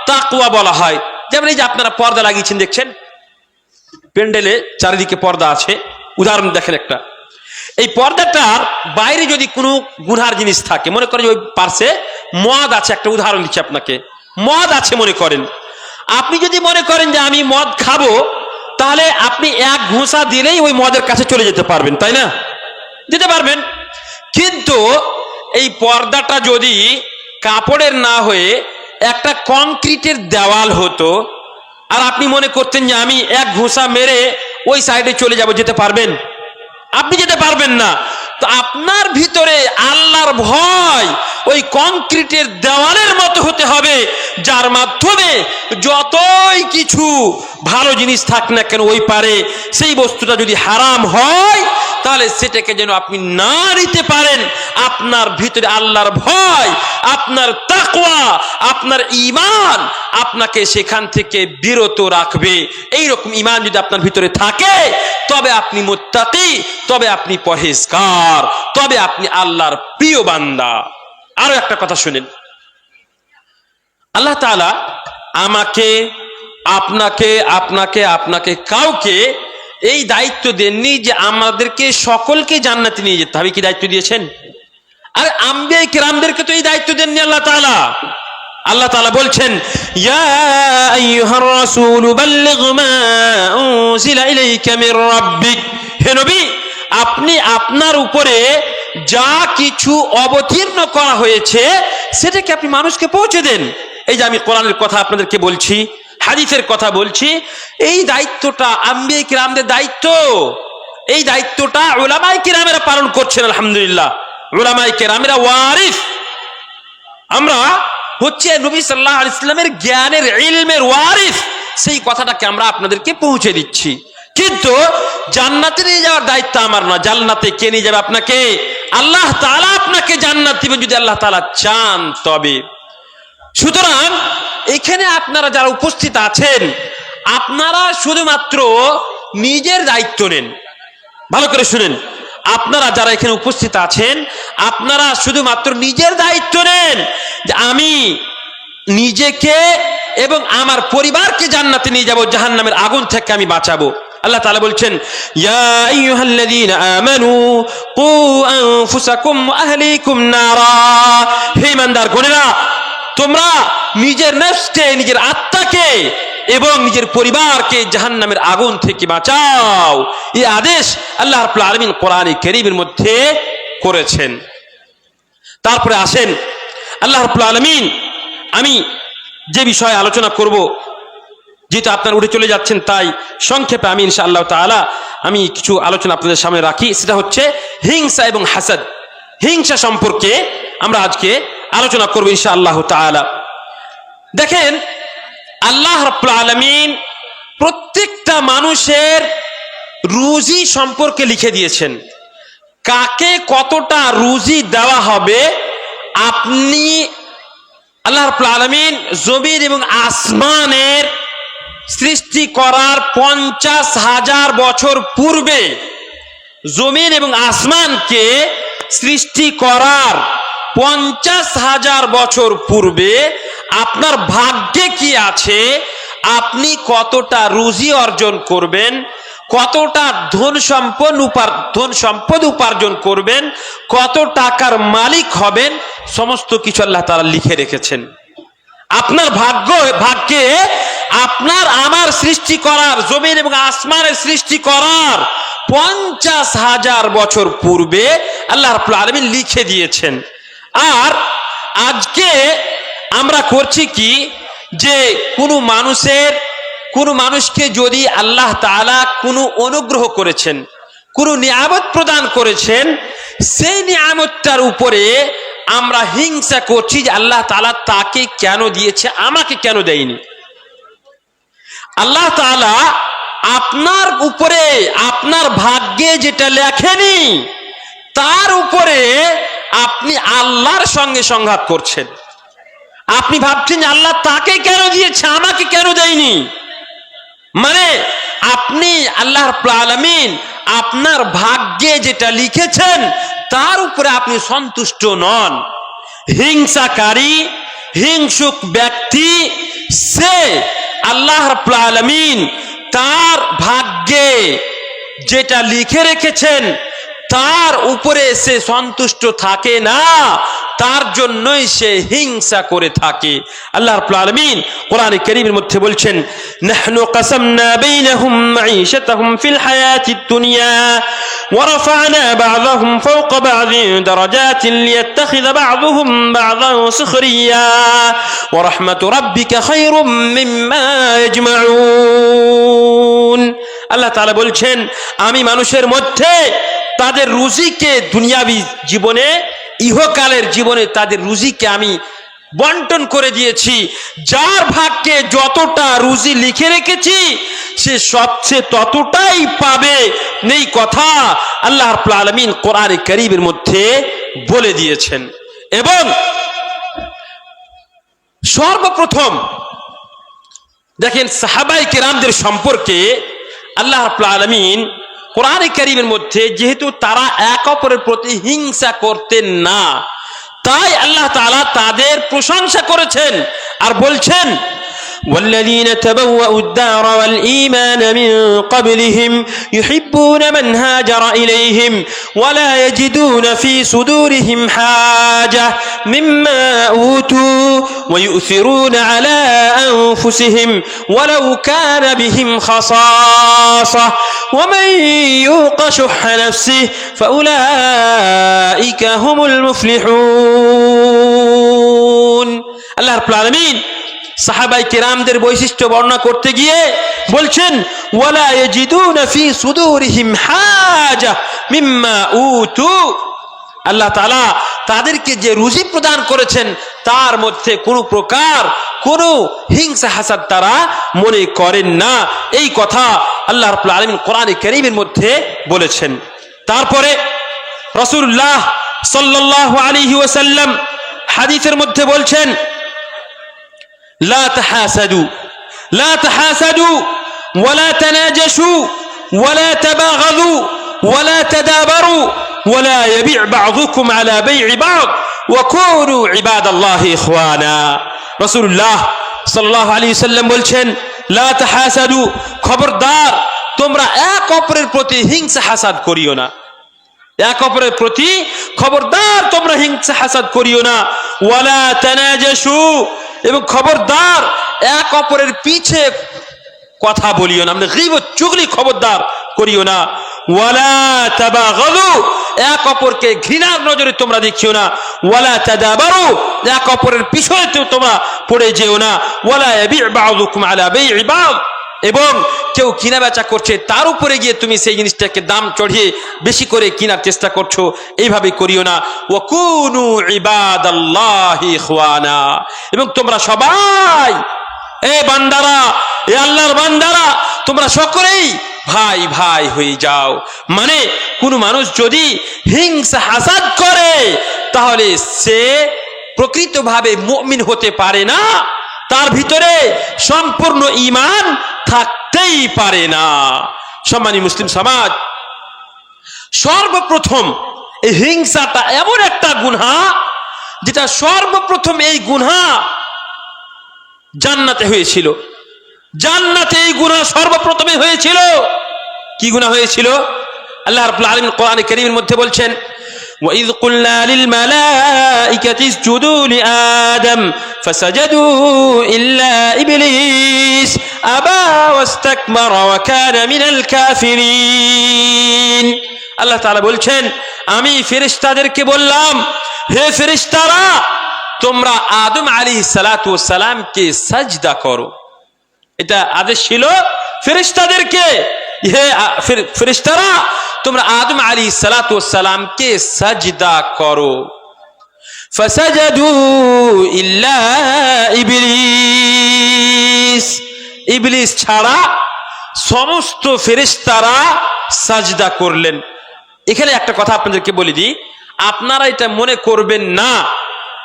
তাকওয়া বলা হয়। যেমন এই যে আপনারা পর্দা লাগিয়েছেন, দেখছেন প্যান্ডেলে চারিদিকে পর্দা আছে। উদাহরণ দেখেন একটা, এই পর্দাটার বাইরে যদি কোনো গুনহার জিনিস থাকে, মনে করেন ওই পার্শ্বে মদ আছে, একটা উদাহরণ দিচ্ছি আপনাকে, মদ আছে মনে করেন, আপনি যদি মনে করেন যে আমি মদ খাবো, তাহলে আপনি এক ঘুষা দিলেই ওই মদের কাছে চলে যেতে পারবেন, তাই না? যেতে পারবেন। কিন্তু এই পর্দাটা যদি কাপড়ের না হয়ে একটা কংক্রিটের দেওয়াল হতো, আর আপনি মনে করতেন যে আমি এক ঘুষা মেরে ওই সাইডে চলে যাব, যেতে পারবেন? আপনি যেতে পারবেন না। তো আপনার ভিতরে আল্লাহর ভয় ওই কংক্রিটের দেওয়ালের মতো হতে হবে, যার মাধ্যমে যতই কিছু ভালো জিনিস থাক না কেন ওই পারে, সেই বস্তুটা যদি হারাম হয় তাহলে সেটাকে যেন আপনি না নিতে পারেন। আপনার ভিতরে আল্লাহর ভয়, আপনার তাকওয়া, আপনার ঈমান আপনাকে সেখান থেকে বিরত রাখবে। এইরকম ঈমান যদি আপনার ভিতরে থাকে, তবে আপনি মুত্তাকি, তবে আপনি পরহেজগার, তবে আপনি আল্লাহর প্রিয় বান্দা। আরো একটা কথা শুনেন, আল্লাহ তাআলা আমাকে, আপনাকে কাউকে এই দায়িত্ব দেননি যে আমাদেরকে সকলকে জান্নাতে নিয়ে যেতে হবে। কি দায়িত্ব দিয়েছেন? আর আম্বিয়া কিরামদেরকে তো এই দায়িত্ব দেননি আল্লাহ তাআলা। আল্লাহ তাআলা বলছেন, ইয়া আইয়ুহার রাসূল বাল্লিগ মা উনজিলা ইলাইকা মির রাব্বিক। হে নবী, আপনি আপনার উপরে যা কিছু অবতীর্ণ করা হয়েছে সেটাকে আপনি মানুষকে পৌঁছে দেন। এই যে আমি কোরআনের কথা আপনাদেরকে বলছি, হাদিসের কথা বলছি, এই দায়িত্বটা আম্বিয়া কিরামদের দায়িত্ব। এই দায়িত্বটা উলামায়ে কিরামেরা পালন করছেন। আলহামদুলিল্লাহ, উলামায়ে কিরামেরা ওয়ারিস। আমরা হচ্ছে নবী সাল্লাল্লাহু আলাইহি ওয়াসাল্লামের জ্ঞানের, ইলমের ওয়ারিস। সেই কথাটাকে আমরা আপনাদেরকে পৌঁছে দিচ্ছি। কিন্তু জান্নাতে নিয়ে যাওয়ার দায়িত্ব আমার না। জান্নাতে কে নিয়ে যাবে আপনাকে? আল্লাহ তাআলা আপনাকে জান্নাত দিবেন যদি আল্লাহ তাআলা চান তবে। সুতরাং এখানে আপনারা যারা উপস্থিত আছেন, আপনারা শুধুমাত্র নিজের দায়িত্ব নেন। ভালো করে শুনেন, আপনারা যারা এখানে উপস্থিত আছেন, আপনারা শুধুমাত্র নিজের দায়িত্ব নেন যে আমি নিজেকে এবং আমার পরিবারকে জান্নাতে নিয়ে যাব, জাহান্নামের আগুন থেকে আমি বাঁচাবো। আল্লাহ তাআলা বলছেন, ইয়া আইয়ুহাল্লাযীনা আমানু কু আনফুসাকুম ওয়া আহলিকুম নারা। হে ঈমানদারগণেরা, তোমরা নিজের নফসকে, নিজের আত্মাকে এবং নিজের পরিবারকে জাহান্নামের আগুন থেকে বাঁচাও। এই আদেশ আল্লাহ রাব্বুল আলামিন কোরআনে কারীমের মধ্যে করেছেন। তারপরে আসেন আল্লাহ রাব্বুল আলামিন, আমি যে বিষয়ে আলোচনা করব, যেহেতু আপনারা উঠে চলে যাচ্ছেন, তাই সংক্ষেপে আমি ইনশাআল্লাহ তাআলা আমি কিছু আলোচনা আপনাদের সামনে রাখি। সেটা হচ্ছে হিংসা এবং হাসাদ। হিংসা সম্পর্কে আমরা আজকে আলোচনা করব ইনশাআল্লাহ তাআলা। দেখেন, আল্লাহ রাব্বুল আলামিন প্রত্যেকটা মানুষের রুজি সম্পর্কে লিখে দিয়েছেন। কাকে কতটা রুজি দেওয়া হবে, আপনি আল্লাহ রাব্বুল আলামিন জমিন এবং আসমানের সৃষ্টি করার 50,000 বছর পূর্বে, জমিন এবং আসমানকে সৃষ্টি করার 50,000 বছর পূর্বে আপনার ভাগ্যে কি আছে, আপনি কতটা রুজি অর্জন করবেন, কতটা ধন সম্পদ উপার্জন করবেন, কত টাকার মালিক হবেন, সমস্ত কিছু আল্লাহ তাআলা লিখে রেখেছেন। আপনার ভাগ্যে আপনার আমার সৃষ্টি করার, জমিন এবং আসমানের সৃষ্টি করার 50,000 বছর পূর্বে আল্লাহ রাব্বুল আলামিন লিখে দিয়েছেন। আর আজকে আমরা করছি কি, যে কোনো মানুষের কোনো মানুষকে যদি আল্লাহ তাআলা কোনো অনুগ্রহ করেছেন, কোনো নিয়ামত প্রদান করেছেন, সেই নিয়ামতটার উপরে আমরা হিংসা করছি যে আল্লাহ তাআলা তাকে কেন দিয়েছে, আমাকে কেন দেয়নি। আল্লাহ তাআলা আপনার উপরে, আপনার ভাগ্যে যেটা লেখেনি তার উপরে আপনি আল্লাহর সঙ্গে সংঘাত করছেন। আপনি ভাবছেন যে আল্লাহ তাকে কেন দিয়েছে, আমাকে কেন দেয়নি। মানে আপনি আল্লাহর আলামিন আপনার ভাগ্যে যেটা লিখেছেন তার উপরে আপনি সন্তুষ্ট নন। হিংসাকারী, হিংসুক ব্যক্তি সে আল্লাহর আলামিন তার ভাগ্যে যেটা লিখে রেখেছেন তার উপরে সে সন্তুষ্ট থাকে না, তার জন্যই সে হিংসা করে থাকে। আল্লাহর আলামিন কোরআনে কারীমের মধ্যে বলছেন, নাহনু কাসামনা বাইনাহুম মাঈশাতাহুম ফিল হায়াতিদ দুনিয়া ওয়া রাফা'না বা'দাহুম ফাওকা বা'দিন দারাজাতিন লিয়াত্তাখিযা বা'দুহুম বা'দান সুখরিয়া ওয়া রাহমাতু রাব্বিকা খায়রুম মিম্মা ইয়াজমাউন। আল্লাহ তাআলা বলছেন, আমি মানুষের মধ্যে তাদের রুজিকে দুনিয়াবি জীবনে, ইহকালের জীবনে তাদের রুজিকে আমি বন্টন করে দিয়েছি। যার ভাগ্যে যতটা রুজি লিখে রেখেছি সে সবচেয়ে ততটাই পাবে, এই কথা আল্লাহর আলামিন কোরআনে কারীমের মধ্যে বলে দিয়েছেন। এবং সর্বপ্রথম দেখেন সাহাবায়ে কেরামদের সম্পর্কে আল্লাহর আলামিন কোরআনে কারীমের মধ্যে যেহেতু তারা এক অপরের প্রতি হিংসা করতেন না, তাই আল্লাহ তাআলা তাদের প্রশংসা করেছেন আর বলছেন, والذين تبوأوا الدار والإيمان من قبلهم يحبون من هاجر إليهم ولا يجدون في صدورهم حاجة مما أوتوا ويؤثرون على أنفسهم ولو كان بهم خصاصة ومن يوق شح نفسه فأولئك هم المفلحون। الله رب العالمين সাহাবায়ে কেরামদের বৈশিষ্ট্য বর্ণনা করতে গিয়ে বলছেন, ওয়ালা ইয়াজিদুনা ফি সুদুরিহিম হাজা মিম্মা উতু। আল্লাহ তাআলা তাদেরকে যে রুজি প্রদান করেছেন তার মধ্যে কোনো প্রকার কোনো হিংসা হাসাদ তারা মনে করেন না, এই কথা আল্লাহ রাব্বুল আলামিন কোরআনে কারীমের মধ্যে বলেছেন। তারপরে রাসূলুল্লাহ সাল্লাল্লাহু আলাইহি ওয়াসাল্লাম হাদিসের মধ্যে বলছেন, لا تحاسدوا لا تحاسدوا ولا تناجشوا ولا تباغضوا ولا تدابروا ولا يبيع بعضكم على بيع بعض وكونوا عباد الله إخوانا। رسول الله صلى الله عليه وسلم বলছেন, لا تحاسدوا, খবরদার তোমরা এক অপরের প্রতি হিংসা হাসাদ করিও না, এক অপরের প্রতি খবরদার তোমরা হিংসা হাসাদ করিও না। ওয়ালা তানাজাশু, এবং খবরদার এক অপরের পিছে কথা বলিও না, মানে গীবত চুগলি খবরদার করিও না। ওয়ালা তাবাগাদু, এক অপরকে ঘৃণার নজরে তোমরা দেখিও না। ওয়ালা তাদাবারু, এক অপরের পিছনে তোমরা পড়ে যেও না। ওয়ালা ইয়াবি বা'দুকুম আলা বাই'i বা'দ, এবং কেউ কিনা বেচা করছে তার উপরে গিয়ে তুমি সেই জিনিসটাকে দাম চড়িয়ে বেশি করে কেনার চেষ্টা করছো, এইভাবে করিও না। ওয়াকুনু ইবাদাল্লাহি ইখওয়ানা, এবং তোমরা সবাই, এ বান্দারা, এ আল্লাহর বান্দারা, তোমরা সকলেই ভাই ভাই হয়ে যাও। মানে কোন মানুষ যদি হিংসা হাসাদ করে তাহলে সে প্রকৃতভাবে মুমিন হতে পারে না, তার ভিতরে সম্পূর্ণ ঈমান থাকতেই পারে না। সম্মানী মুসলিম সমাজ, সর্বপ্রথম এই হিংসাটা এমন একটা গুনাহ যেটা সর্বপ্রথম এই গুনাহ জান্নাতে হয়েছিল। জান্নাতে এই গুনাহ সর্বপ্রথমে হয়েছিল। কি গুনাহ হয়েছিল? আল্লাহ রাব্বুল আলামিন কোরআনে কারীমের মধ্যে বলছেন, وَإِذْ قُلْنَا لِلْمَلَائِكَةِ اسْجُدُوا لِآدَمَ فَسَجَدُوا إِلَّا إِبْلِيسَ أَبَى وَاسْتَكْبَرَ وَكَانَ مِنَ الْكَافِرِينَ। আল্লাহ তাআলা বলছেন, আমি ফেরেশতাদেরকে বললাম, হে ফেরেশতারা, তোমরা আদম আলাইহিস সালাতু ওয়াস সালামকে সাজদা করো। এটা আদেশ ছিল ফেরেশতাদেরকে, হে ফেরেশতারা তোমরা আদম আলাইহিসসালাতু ওয়াসসালামকে সাজদা করো। ফাসাজাদু ইল্লা ইবলিস, ইবলিস ছাড়া সমস্ত ফেরেশতারা সাজদা করলেন। এখানে একটা কথা আপনাদেরকে বলে দিই, আপনারা এটা মনে করবেন না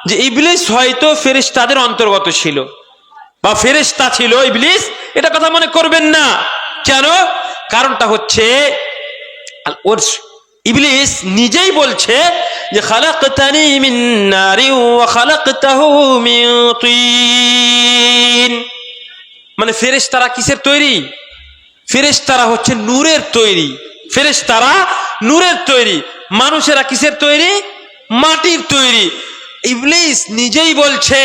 যে ইবলিস হয়তো ফেরেশতাদের অন্তর্গত ছিল বা ফেরেশতা ছিল ইবলিস, এটা কথা মনে করবেন না। কেন? কারণটা হচ্ছে ওর ইবলিস নিজেই বলছে যে খালাকতানি মিন নারিন ওয়া খালাকতাহু মিন তিন, মানে ফেরেশতারা কিসের তৈরি? ফেরেশতারা হচ্ছে নূরের তৈরি, ফেরেশতারা নূরের তৈরি, মানুষেরা কিসের তৈরি? মাটির তৈরি। ইবলিস নিজেই বলছে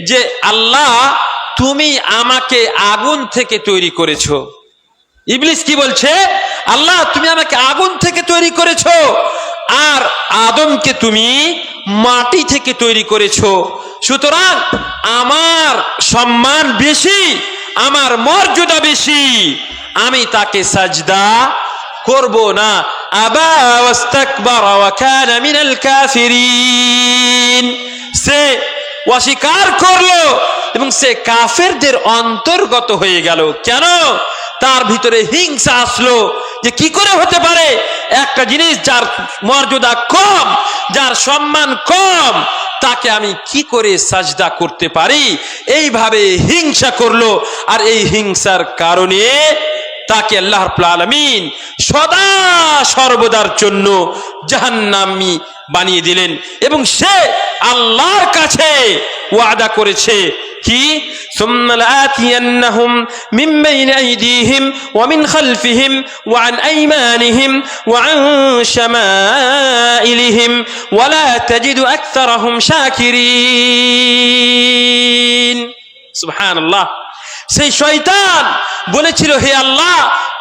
যে আল্লাহ তুমি আমাকে আগুন থেকে তৈরি করেছো। ইবলিস কি বলছে? আল্লাহ তুমি আমাকে আগুন থেকে তৈরি করেছো, আর আদমকে তুমি মাটি থেকে তৈরি করেছো, সুতরাং আমার সম্মান বেশি, আমার মর্যাদা বেশি, আমি তাকে সাজদা করব না। আবা ওয়াস্তাকবারা ওয়া কানা মিনাল কাফিরিন, সে অস্বীকার করলো এবং সে কাফেরদের অন্তর্গত হয়ে গেল। কেন? তার ভিতরে হিংসা আসলো যে কি করে হতে পারে একটা জিনিস যার মর্যাদা কম, যার সম্মান কম, তাকে আমি কি করে সাজদা করতে পারি, এইভাবে হিংসা করলো। আর এই হিংসার কারণে তাকে আল্লাহ রাব্বুল আলামিন সদা সর্বদার জন্য জাহান্নামী বানিয়ে দিলেন। এবং সে আল্লাহর কাছে ওয়াদা করেছে কি? সুম্মা লাআতিয়ান্নাহুম মিন বাইনি আইদিহিম ওয়া মিন খালফিহিম ওয়া আন আইমানিহিম ওয়া আন শামাইলিহিম ওয়া লা তাজিদু আকতারাহুম শাকিরিন। সুবহানাল্লাহ। সেই শয়তান বলেছিল, হে আল্লাহ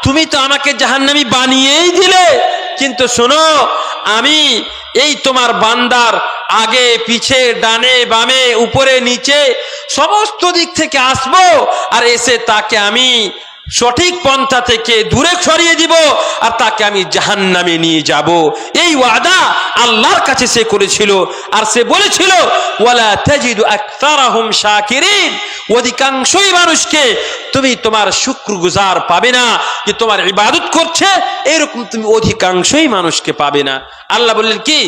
তুমি তো আমাকে জাহান্নামী বানিয়েই দিলে, কিন্তু শোনো আমি এই তোমার বান্দার আগে পিছে ডানে বামে উপরে নিচে সমস্ত দিক থেকে আসবো, আর এসে তাকে আমি সঠিক পন্থা থেকে দূরে সরিয়ে দিব, আর তাকে আমি জাহান্নামে নিয়ে যাব। এই ওয়াদা আল্লাহর কাছে সে করেছিল। আর সে বলেছিল ওয়ালা তাজিদু আকতারাহুম শাকিরিন, অধিকাংশই মানুষকে তুমি তোমার শুকরগুজার পাবে না, যে তোমার ইবাদত করছে এরকম তুমি অধিকাংশই মানুষকে পাবে না। আল্লাহ বললেন কি?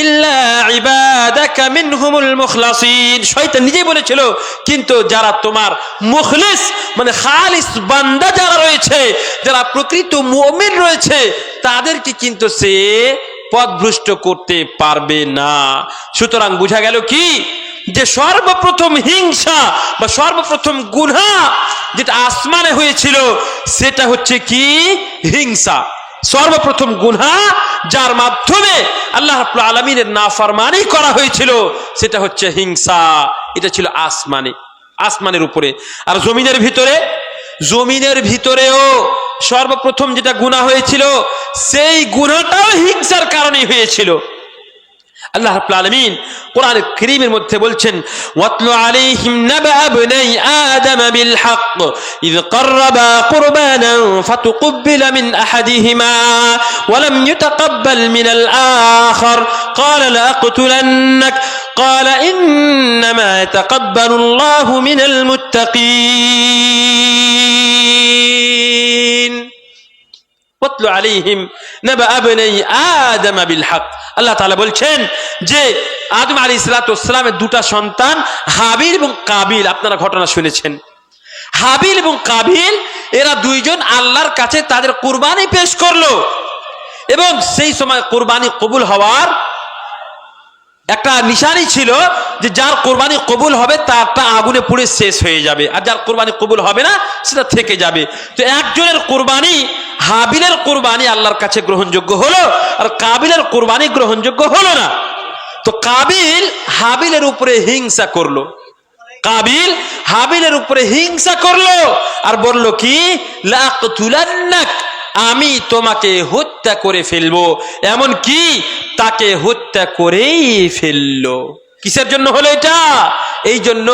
ইল্লা ইবাদাকা মিনহুমুল মুখলাসিন। শয়তান নিজেই বলেছিল কিন্তু যারা তোমার মুখলিস মানে খালিস বান্দা যারা রয়েছে, যারা প্রকৃত মুমিন রয়েছে, তাদেরকে কিন্তু সে পথভ্রষ্ট করতে পারবে না। সুতরাং বোঝা গেল কি যে সর্বপ্রথম হিংসা বা সর্বপ্রথম গুনাহ যেটা আসমানে হয়েছিল সেটা হচ্ছে কি? হিংসা। সর্বপ্রথম গুনাহ যার মাধ্যমে আল্লাহ রাব্বুল আলামিনের নাফরমানি করা হয়েছিল সেটা হচ্ছে হিংসা। এটা ছিল আসমানে, আসমানের উপরে। আর জমিনের ভিতরেও সর্বপ্রথম যেটা গুনাহ হয়েছিল সেই গুনাহটাও হিংসার কারণেই হয়েছিল। আল্লাহ রাব্বুল আলামিন কোরআন কারীমের মধ্যে বলছেন ওয়াতলু আলাইহিম নাবা ইবনাই আদম বিল হক ইয ক্বাররাবা কুরবানান ফাতুকব্বিলা মিন আহাদিহিমা ওয়া লাম ইউতাকাব্বাল মিনাল আখার ক্বালা লাআকতুলান্নাক ক্বালা ইন্নামা ইয়াতাকাব্বালু আল্লাহু মিনাল মুত্তাকিন। ওয়াতলু আলাইহিম নাবা ইবনাই আদম বিল হক। আল্লাহ তাআলা বলছেন যে আদম আলাইহিসসালামের দুটা সন্তান হাবিল এবং কাবিল, আপনারা ঘটনা শুনেছেন। হাবিল এবং কাবিল এরা দুইজন আল্লাহর কাছে তাদের কুরবানি পেশ করলো, এবং সেই সময় কুরবানি কবুল হওয়ার একটা নিশানি ছিল যে যার কোরবানি কবুল হবে তারটা আগুনে পুড়ে শেষ হয়ে যাবে, আর যার কোরবানি কবুল হবে না সেটা থেকে যাবে। তো একজনের কোরবানি, হাবিলের কোরবানি আল্লাহর কাছে গ্রহণযোগ্য হলো, আর কাবিলের কোরবানি গ্রহণযোগ্য হলো না। তো কাবিল হাবিলের উপরে হিংসা করলো, কাবিল হাবিলের উপরে হিংসা করলো আর বলল কি? লাআকতুলান্নাক, আমি তোমাকে হত্যা করে ফেলবো। এমন কি তাকে হত্যা করেই ফেললো। কিসের জন্য হলো এটা? এই জন্য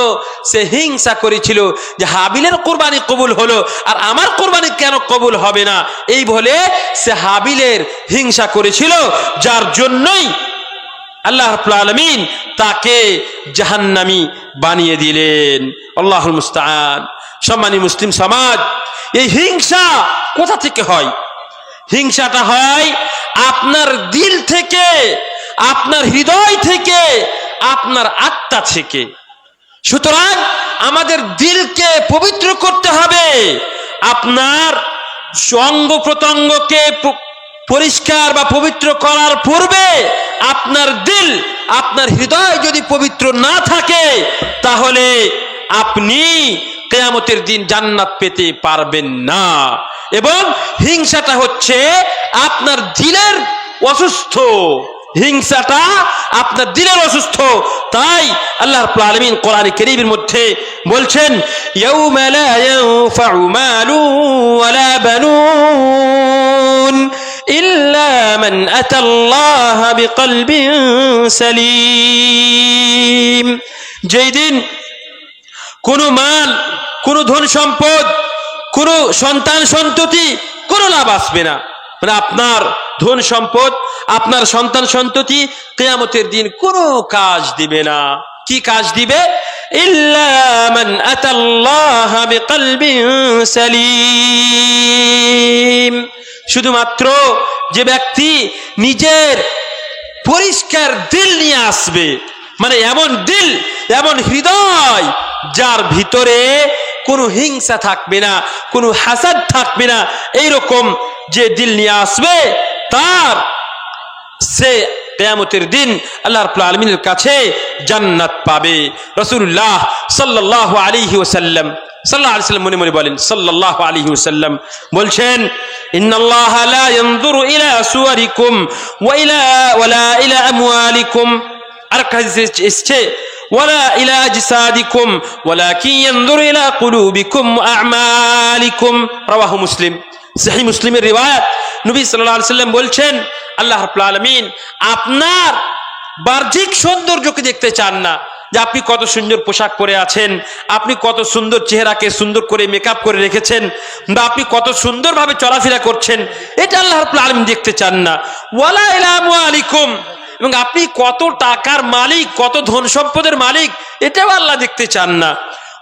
সে হিংসা করেছিল যে হাবিলের কোরবানি কবুল হলো আর আমার কোরবানি কেন কবুল হবে না, এই বলে সে হাবিলের হিংসা করেছিল, যার জন্যই আল্লাহ রাব্বুল আলামিন তাকে জাহান্নামী বানিয়ে দিলেন। আল্লাহুল মুস্তাআন। সম্মানিত মুসলিম সমাজ, এই হিংসা কোথা থেকে হয়? হিংসাটা হয় আপনার দিল থেকে, আপনার হৃদয় থেকে, আপনার আত্মা থেকে। সুতরাং আমাদের দিলকে পবিত্র করতে হবে। আপনার অঙ্গ প্রত্যঙ্গকে পরিষ্কার বা পবিত্র করার পূর্বে আপনার দিল, আপনার হৃদয় যদি পবিত্র না থাকে, তাহলে আপনি কিয়ামতের দিন জান্নাত পেতে পারবেন না। এবং হিংসাটা হচ্ছে আপনার দিলের অসুস্থ, হিংসাটা আপনার দিলের অসুস্থ। তাই আল্লাহ রাব্বুল আলামিন কোরআনে কারীমের মধ্যে বলছেন, ইয়াউমা লা ইয়ানফাউ মালু ওয়ালা বানুন ইল্লা মান আতাল্লাহা বিকলবিন সালিম। যেই দিন কোনো মাল, কোনো ধন সম্পদ, কোনো সন্তান সন্ততি কোনো লাভ আসবে না। মানে আপনার ধন সম্পদ, আপনার সন্তান সন্ততি কিয়ামতের দিন কোনো কাজ দিবে না। কি কাজ দিবে? ইল্লা মান আতাল্লাহা বিকলবিন সালিম। শুধুমাত্র যে ব্যক্তি নিজের পরিষ্কার দিল নিয়ে আসবে, মানে এমন দিল, এমন হৃদয় যার ভিতরে কোনো হিংসা থাকবে না, কোনো হাসাদ থাকবে না, এইরকম যে দিল নিয়ে আসবে, তার সে কিয়ামতের দিন আল্লাহ রাব্বুল আলামিনের কাছে জান্নাত পাবে। রাসূলুল্লাহ সাল্লাল্লাহু আলাইহি ওয়াসাল্লাম মনে মনে বলেন, সাল্লাল্লাহু আলাইহি ওয়াসাল্লাম বলছেন, ইন্নাল্লাহা লা ইয়ানজুরু ইলা সুওয়ারিকুম ওয়ালা ইলা আমওয়ালিকুম। আর হাদিসে এসেছে, ওয়ালা ইলা আজসাদিকুম ওয়ালাকিন ইয়ানজুরু ইলা কুলুবিকুম ওয়া আ'মালিকুম। রাওয়াহু মুসলিম। সহিহ মুসলিমের রিওয়ায়াত। নবী সাল্লাল্লাহু আলাইহি ওয়াসাল্লাম বলছেন, আল্লাহ রাব্বুল আলামিন আপনার বাহ্যিক সৌন্দর্যকে দেখতে চান না, যে আপনি কত সুন্দর পোশাক পরে আছেন, আপনি কত সুন্দর চেহারাকে সুন্দর করে মেকআপ করে রেখেছেন, বা আপনি কত সুন্দরভাবে চলাফেরা করছেন, এটা আল্লাহ রাব্বুল আলামিন দেখতে চান না। ওয়ালা ইলা আমওয়ালিকুম, এবং আপনি কত টাকার মালিক, কত ধন সম্পদের মালিক, এটাও আল্লাহ দেখতে চান না।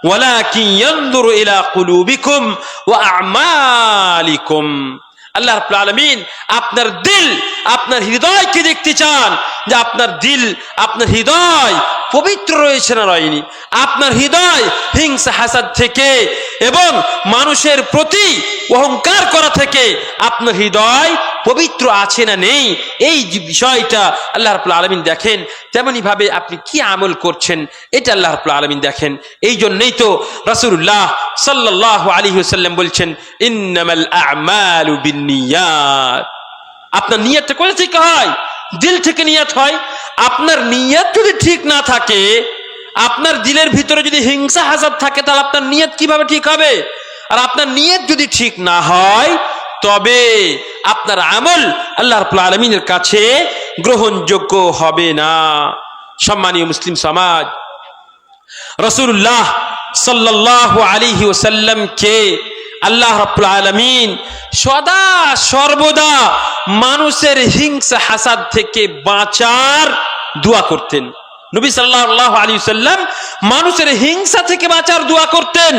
ওয়ালাকিন ইয়ানজুরু ইলা কুলুবিকুম ওয়া আ'মালিকুম। আল্লাহ রাব্বুল আলামিন আপনার দিল, আপনার হৃদয়কে দেখতে চান, যে আপনার দিল, আপনার হৃদয় পবিত্র রয়েছে না রয়নি, আপনার হৃদয় হিংসা হাসাদ থেকে এবং মানুষের প্রতি অহংকার করা থেকে আপনার হৃদয় পবিত্র আছে না নেই, এই বিষয়টা আল্লাহ রাব্বুল আলামিন দেখেন। তেমনি ভাবে আপনি কি আমল করছেন, এটা আল্লাহ রাব্বুল আলামিন দেখেন। এই জন্যই তো রাসূলুল্লাহ সাল্লাল্লাহু আলাইহি ওয়াসাল্লাম বলছেন, ইন্নামাল আ'মালু বিন্নিয়াত। আপনার নিয়তটা কোথা থেকে হয়? দিল থেকে নিয়ত হয়। আপনার নিয়ত যদি ঠিক না থাকে, আপনার দিলের ভিতরে যদি হিংসা হাসাদ থাকে, তাহলে আপনার নিয়ত কিভাবে ঠিক হবে? আর আপনার নিয়ত যদি ঠিক না হয়, তবে আপনার আমল আল্লাহ রাব্বুল আলামিনের কাছে গ্রহণযোগ্য হবে না। সম্মানীয় মুসলিম সমাজ, রাসূলুল্লাহ সাল্লাল্লাহু আলাইহি ওয়াসাল্লামকে আল্লাহ রাব্বুল আলামিন সদা সর্বদা মানুষের হিংসা হাসাদ থেকে বাঁচার দোয়া করতেন। নবী সাল্লাল্লাহু আলাইহি ওয়াসাল্লাম মানুষের হিংসা থেকে বাঁচার দোয়া করতেন।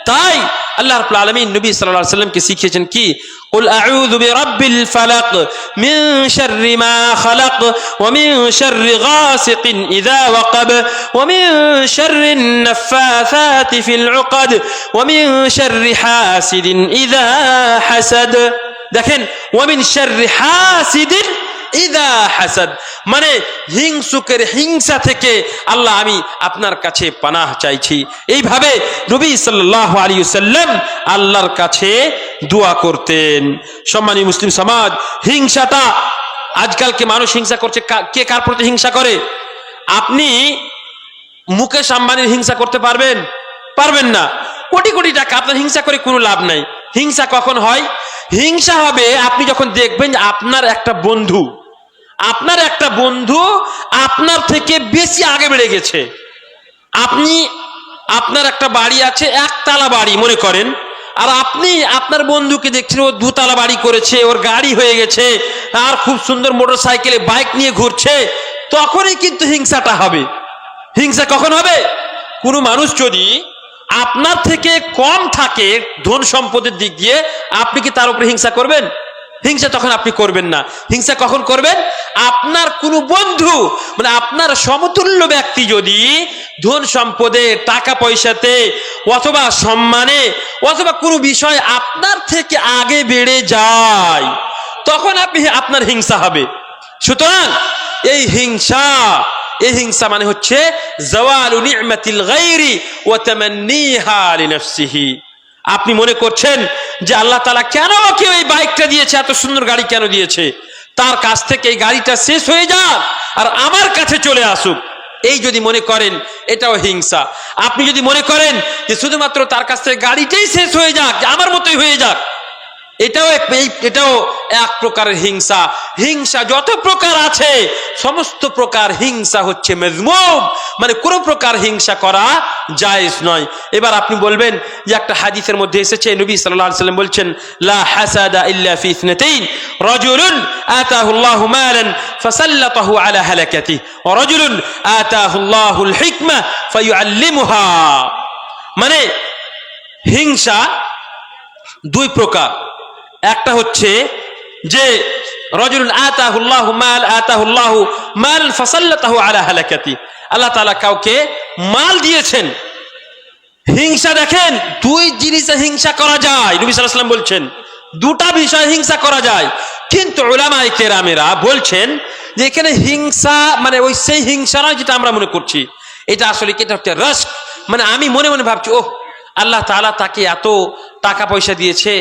তাই আল্লাহ রাব্বুল আলামিন নবী সাল্লাল্লাহু আলাইহি ওয়াসাল্লামকে শিখিয়েছেন কি, কুল আউযু বিরাব্বিল ফালাক মিন শাররি মা খালাক ওয়া মিন শাররি গাসিকিন ইযা ওয়াকাব ওয়া মিন শাররিন নাফাসাতি ফিল উকাদ ওয়া মিন শাররি হাসিদিন ইযা হাসাদ। দেখেন, ওয়া মিন শাররি হাসিদিন ইযা হাসাদ, মানে হিংসুকের হিংসা থেকে আল্লাহ আমি আপনার কাছে পানাহ চাইছি। এইভাবে নবী সাল্লাল্লাহু আলাইহি ওয়াসাল্লাম আল্লাহর কাছে দোয়া করতেন। সম্মানীয় মুসলিম সমাজ, হিংসাটা আজকালকে মানুষ হিংসা করছে। কে কার প্রতি হিংসা করে? আপনি মুকেশ আম্বানির হিংসা করতে পারবেন? পারবেন না। কোটি কোটি টাকা, আপনার হিংসা করে কোনো লাভ নাই। হিংসা কখন হয়? হিংসা হবে আপনি যখন দেখবেন যে আপনার একটা বন্ধু, আপনার একটা বন্ধু আপনার থেকে বেশি আগে বেড়ে গেছে। আপনার একটা বাড়ি আছে, একতলা বাড়ি মনে করেন, আর আপনি আপনার বন্ধুকে দেখছেন ও দুতলা বাড়ি করেছে, ওর গাড়ি হয়ে গেছে, আর খুব সুন্দর মোটর সাইকেলে বাইক নিয়ে ঘুরছে, তখনই কিন্তু হিংসাটা হবে। হিংসা কখন হবে? কোনো মানুষ যদি আপনার থেকে কম থাকে ধন সম্পদের দিক দিয়ে, আপনি কি তার উপরে হিংসা করবেন? হিংসা তখন আপনি করবেন না। হিংসা কখন করবেন? আপনার কোনো বন্ধু, মানে আপনার সমতুল্য ব্যক্তি যদি ধন সম্পদে, টাকা পয়সাতে, অথবা সম্মানে, অথবা কোনো বিষয় আপনার থেকে আগে বেড়ে যায়, তখন আপনার হিংসা হবে। সুতরাং এই হিংসা মানে হচ্ছে জাওয়ালু নি'মাতিল গায়রি ওয়া তামান্নিহা লিনাফসিহি। আপনি মনে করছেন যে আল্লাহ তাআলা কেন ওকে ওই বাইকটা দিয়েছে, এত সুন্দর গাড়ি কেন দিয়েছে, তার কাছ থেকে এই গাড়িটা শেষ হয়ে যাক আর আমার কাছে চলে আসুক, এই যদি মনে করেন এটাও হিংসা। আপনি যদি মনে করেন যে শুধুমাত্র তার কাছ থেকে গাড়িটাই শেষ হয়ে যাক, আমার মতোই হয়ে যাক, এটাও এক প্রকারের হিংসা। হিংসা যত প্রকার আছে সমস্ত প্রকার হিংসা হচ্ছে মাযমুম, মানে কোনো প্রকার হিংসা করা জায়েজ নয়। এবার আপনি বলবেন যে একটা হাদিসের মধ্যে এসেছে, নবী সাল্লাল্লাহু আলাইহি ওয়াসাল্লাম বলছেন, লা হাসাদা ইল্লা ফি ইসনাতাইন, রাজুলুন আতাহুল্লাহু মালান ফাসাল্লাতাহু আলা হালাকাতিহি ওয়া রাজুলুন আতাহুল্লাহুল হিকমা ফায়ুআল্লিমুহা। মানে হিংসা দুই প্রকার। একটা হচ্ছে যে রাজুলুন আতাহুল্লাহু মাল ফাসাল্লাতাহু আলা হালাকাতি, আল্লাহ তাআলা কাউকে মাল দিয়েছেন। হিংসা দেখেন দুই জিনিসে হিংসা করা যায়, নবী সাল্লাল্লাহু আলাইহি ওয়াসাল্লাম বলছেন দুটা বিষয়ে হিংসা করা যায়। কিন্তু উলামায়ে কেরামেরা বলছেন যে এখানে হিংসা মানে ওই সেই হিংসা নয় যেটা আমরা মনে করছি। এটা আসলে কি, এটা হচ্ছে রাশক, মানে আমি মনে মনে ভাবছি, ওহ আল্লাহ তাআলা তাকে এত টাকা পয়সা দিয়েছে,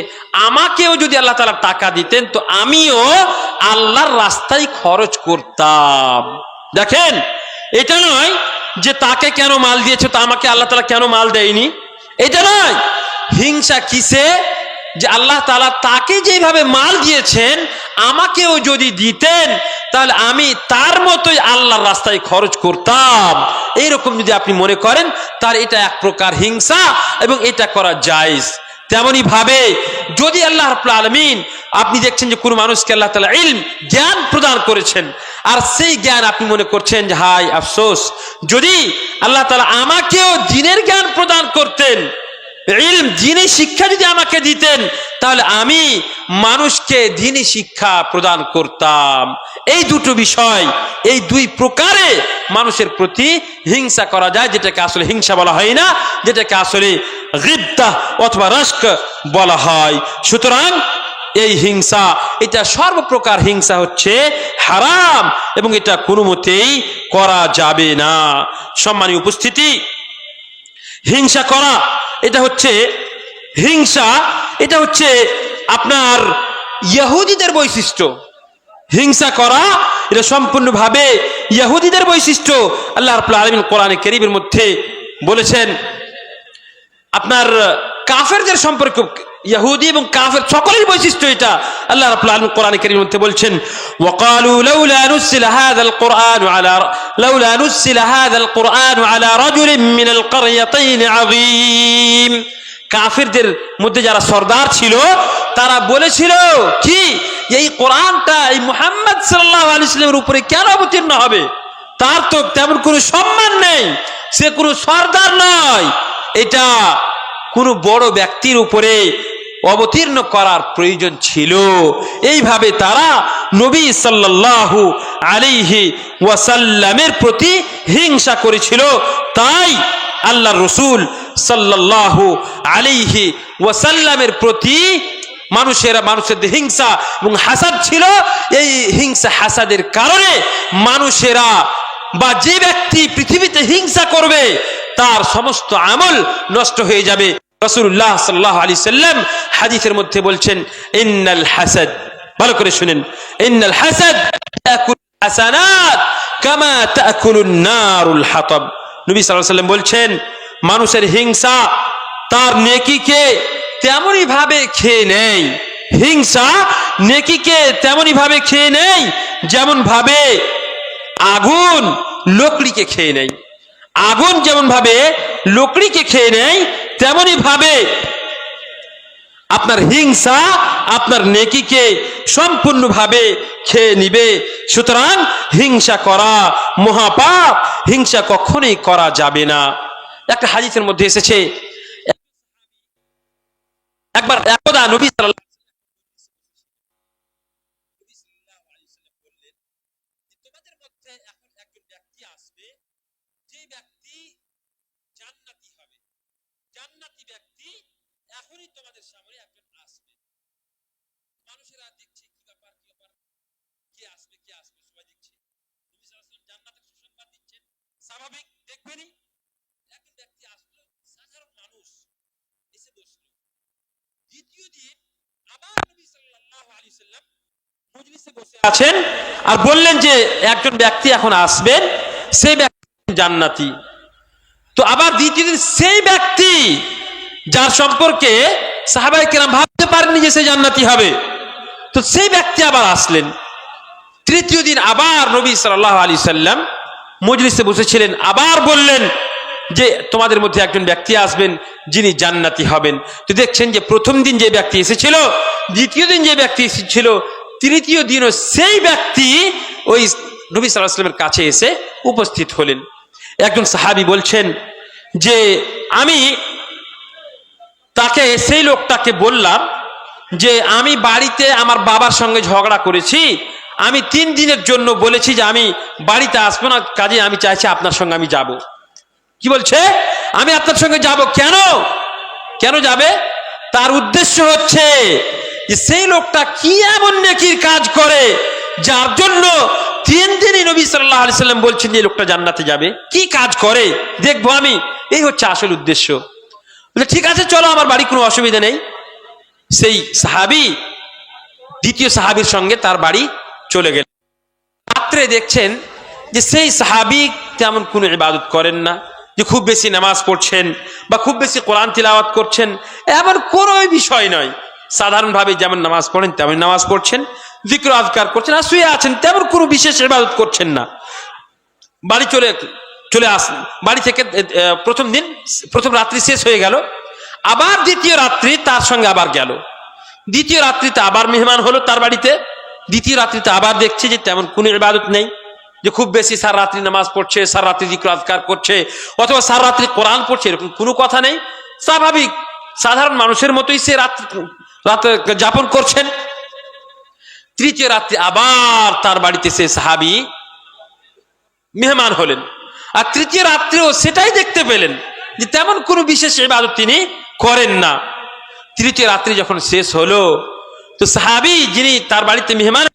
আমাকেও যদি আল্লাহ তাআলা টাকা দিতেন তো আমিও আল্লাহর রাস্তায় খরচ করতাম। দেখেন, এটা নয় যে তাকে কেন মাল দিয়েছে তো আমাকে আল্লাহ তাআলা কেন মাল দেয়নি, এটা নয়। হিংসা কিসে? যে আল্লাহ তাআলা তাকে যেভাবে মাল দিয়েছেন আমাকেও যদি দিতেন তাহলে আমি তার মতোই আল্লাহর রাস্তায় খরচ করতাম, এইরকম যদি আপনি মনে করেন তার এটা এক প্রকার হিংসা এবং এটা করা জায়েজ। তেমনি ভাবে যদি আল্লাহ রাব্বুল আলামিন, আপনি দেখছেন যে কোনো মানুষকে আল্লাহ তাআলা ইলম, জ্ঞান প্রদান করেছেন, আর সেই জ্ঞান আপনি মনে করছেন যে হায় আফসোস যদি আল্লাহ তাআলা আমাকেও দ্বীনের জ্ঞান প্রদান করতেন, ইলম দ্বীনি শিক্ষা যদি আমাকে দিতেন তাহলে আমি মানুষকে দ্বীনি শিক্ষা প্রদান করতাম। এই দুটো বিষয়, এই দুই প্রকারে মানুষের প্রতি হিংসা করা যায়, যেটাকে আসলে হিংসা বলা হয় না, যেটাকে আসলে গিবতাহ অথবা রাশক বলা হয়। সুতরাং এই হিংসা, এটা সর্বপ্রকার হিংসা হচ্ছে হারাম এবং এটা কোনো মতেই করা যাবে না। সম্মানীয় উপস্থিতি, হিংসা করা এটা হচ্ছে আপনার ইহুদিদের বৈশিষ্ট্য। হিংসা করা এটা সম্পূর্ণভাবে ইহুদিদের বৈশিষ্ট্য। আল্লাহ রাব্বুল আলামিন কোরআনে কারীমের মধ্যে বলেছেন আপনার কাফেরদের সম্পর্কে, ইহুদি এবং কাফের সকলের বৈশিষ্ট্য এটা। আল্লাহ রাব্বুল আলামিন কোরআনে কারীমের মধ্যে বলছেন, ওয়াকালু লাউলা নুসিলা হাযাল কুরআনু আলা রাজুলিন মিনাল ক্বরয়াতাইন আযীম। কাফেরদের মধ্যে যারা সরদার ছিল তারা বলেছিল কি, এই কোরআনটা এই মুহাম্মদ সাল্লাল্লাহু আলাইহি ওয়াসাল্লামের উপরে কেন অবতীর্ণ হবে? তার তো তেমন কোনো সম্মান নেই, সে কোনো সরদার নয়, এটা কোনো বড় ব্যক্তির উপরে অবতীর্ণ করার প্রয়োজন ছিল। এইভাবে তারা নবী সাল্লাল্লাহু আলাইহি ওয়াসাল্লামের প্রতি হিংসা করেছিল। তাই আল্লাহর রাসূল সাল্লাল্লাহু আলাইহি ওয়াসাল্লামের প্রতি মানুষের হিংসা এবং হাসাদ ছিল। এই হিংসা হাসাদের কারণে মানুষেরা বা যে ব্যক্তি পৃথিবীতে হিংসা করবে তার সমস্ত আমল নষ্ট হয়ে যাবে। রাসূলুল্লাহ সাল্লাল্লাহু আলাইহি সাল্লাম হাদিসের মধ্যে বলছেন, ইন্নাল হাসাদ, ভালো করে শুনেন, ইন্নাল হাসাদ তাকুল হাসানাত কামা তাকুলুন নারুল হাতাব। নবী সাল্লাল্লাহু আলাইহি সাল্লাম বলছেন, মানুষের হিংসা তার নেকিকে তেমনই ভাবে খেয়ে নেয় হিংসা নেকিকে তেমনি ভাবে খেয়ে নেয় যেমন ভাবে আগুন লকড়িকে খেয়ে নেয়। আগুন যেমন ভাবে লকড়িকে খেয়ে নেয় তেমনি ভাবে আপনার হিংসা আপনার নেকিকে সম্পূর্ণভাবে খেয়ে নিবে। সুতরাং হিংসা করা মহাপাপ, হিংসা কখনোই করা যাবে না। একটা হাদিসের মধ্যে এসেছে, একবার একদা নবী সাল্লাল্লাহু আলাইহি ওয়াসাল্লাম বললেন, তোমাদের মধ্যে এখন একজন ব্যক্তি আসবে, যে ব্যক্তি জান্নাতি হবে। জান্নাতি ব্যক্তি এখনই তোমাদের সামনে একজন আসবে। মানুষেরা দেখছে কি ব্যাপার, কি ব্যাপার, কে আসবে, কে আসবে, সবাই দেখছে। নবী সাল্লাল্লাহু আলাইহি ওয়াসাল্লাম জান্নাতের সুসংবাদ দিচ্ছেন, স্বাভাবিক দেখবেনই। একজন ব্যক্তি আসলো, সাধারণ মানুষ এসে বসলো। দ্বিতীয় দিন আবার নবী সাল্লাল্লাহু আলাইহি ওয়াসাল্লাম মজলিসে বসে আছেন আর বললেন যে একজন ব্যক্তি এখন আসবেন, সেই ব্যক্তি জান্নাতি। তো আবার দ্বিতীয় দিন সেই ব্যক্তি যার সম্পর্কে সাহাবায়ে কেরাম ভাবতে পারেননি যে সে জান্নাতি হবে, তো সেই ব্যক্তি আবার আসলেন। তৃতীয় দিন আবার নবী সাল্লাল্লাহু আলাইহি সাল্লাম মজলিসে বসেছিলেন, আবার বললেন যে তোমাদের মধ্যে একজন ব্যক্তি আসবেন যিনি জান্নাতি হবেন। তো দেখছেন যে প্রথম দিন যে ব্যক্তি এসেছিল, দ্বিতীয় দিন যে ব্যক্তি এসেছিল, তৃতীয় দিনও সেই ব্যক্তি ওই নবী সাল্লাল্লাহু আলাইহি সাল্লামের কাছে এসে উপস্থিত হলেন। একজন সাহাবী বলছেন যে আমি তাকে, সেই লোকটাকে বললাম যে আমি বাড়িতে আমার বাবার সঙ্গে ঝগড়া করেছি, আমি 3 দিনের জন্য বলেছি যে আমি বাড়িতে আসবো না, কাজে আমি চাইছি আপনার সঙ্গে আমি যাব। কি বলছে? আমি আপনার সঙ্গে যাব। কেন? কেন যাবে? তার উদ্দেশ্য হচ্ছে যে সেই লোকটা কি এমন নেকির কাজ করে যার জন্য 3 দিনই নবী সাল্লাল্লাহু আলাইহি সাল্লাম বলছেন যে লোকটা জান্নাতে যাবে। কি কাজ করে দেখবো আমি, এই হচ্ছে আসল উদ্দেশ্য। ঠিক আছে, চলো আমার বাড়ি, কোনো অসুবিধা নেই। সেই সাহাবী দ্বিতীয় সাহাবীর সঙ্গে তার বাড়ি চলে গেলেন। রাত্রে দেখছেন যে সেই সাহাবী তেমন কোনো ইবাদত করেন না, যে খুব বেশি নামাজ পড়ছেন বা খুব বেশি কোরআন তিলাওয়াত করছেন, এমন কোনো বিষয় নয়। সাধারণভাবে যেমন নামাজ পড়েন তেমন নামাজ পড়ছেন, যিকর আযকার করছেন আর শুয়ে আছেন, তেমন কোনো বিশেষ ইবাদত করছেন না। বাড়ি চলে আসেন। বাড়ি থেকে প্রথম রাত্রি শেষ হয়ে গেল, আবার দ্বিতীয় রাত্রি তার সঙ্গে আবার গেল। দ্বিতীয় রাত্রিতে আবার মেহমান হলো তার বাড়িতে। দ্বিতীয় রাত্রিতে আবার দেখছে যে তেমন কোনো ইবাদত নেই, যে খুব বেশি সারা রাত্রি নামাজ পড়ছে, সারা রাত্রি যিকর আযকার করছে অথবা সারা রাত্রি কোরআন পড়ছে, এরকম কোনো কথা নেই। স্বাভাবিক সাধারণ মানুষের মতোই সে রাত যাপন করছেন। তৃতীয় রাত্রি আবার তার বাড়িতে সে সাহাবী মেহমান হলেন, আর তৃতীয় রাত্রেও সেটাই দেখতে পেলেন যে তেমন কোনো বিশেষ ইবাদত তিনি করেন না। তৃতীয় রাত্রি যখন শেষ হলো, তো সাহাবী যিনি তার বাড়িতে মেহমান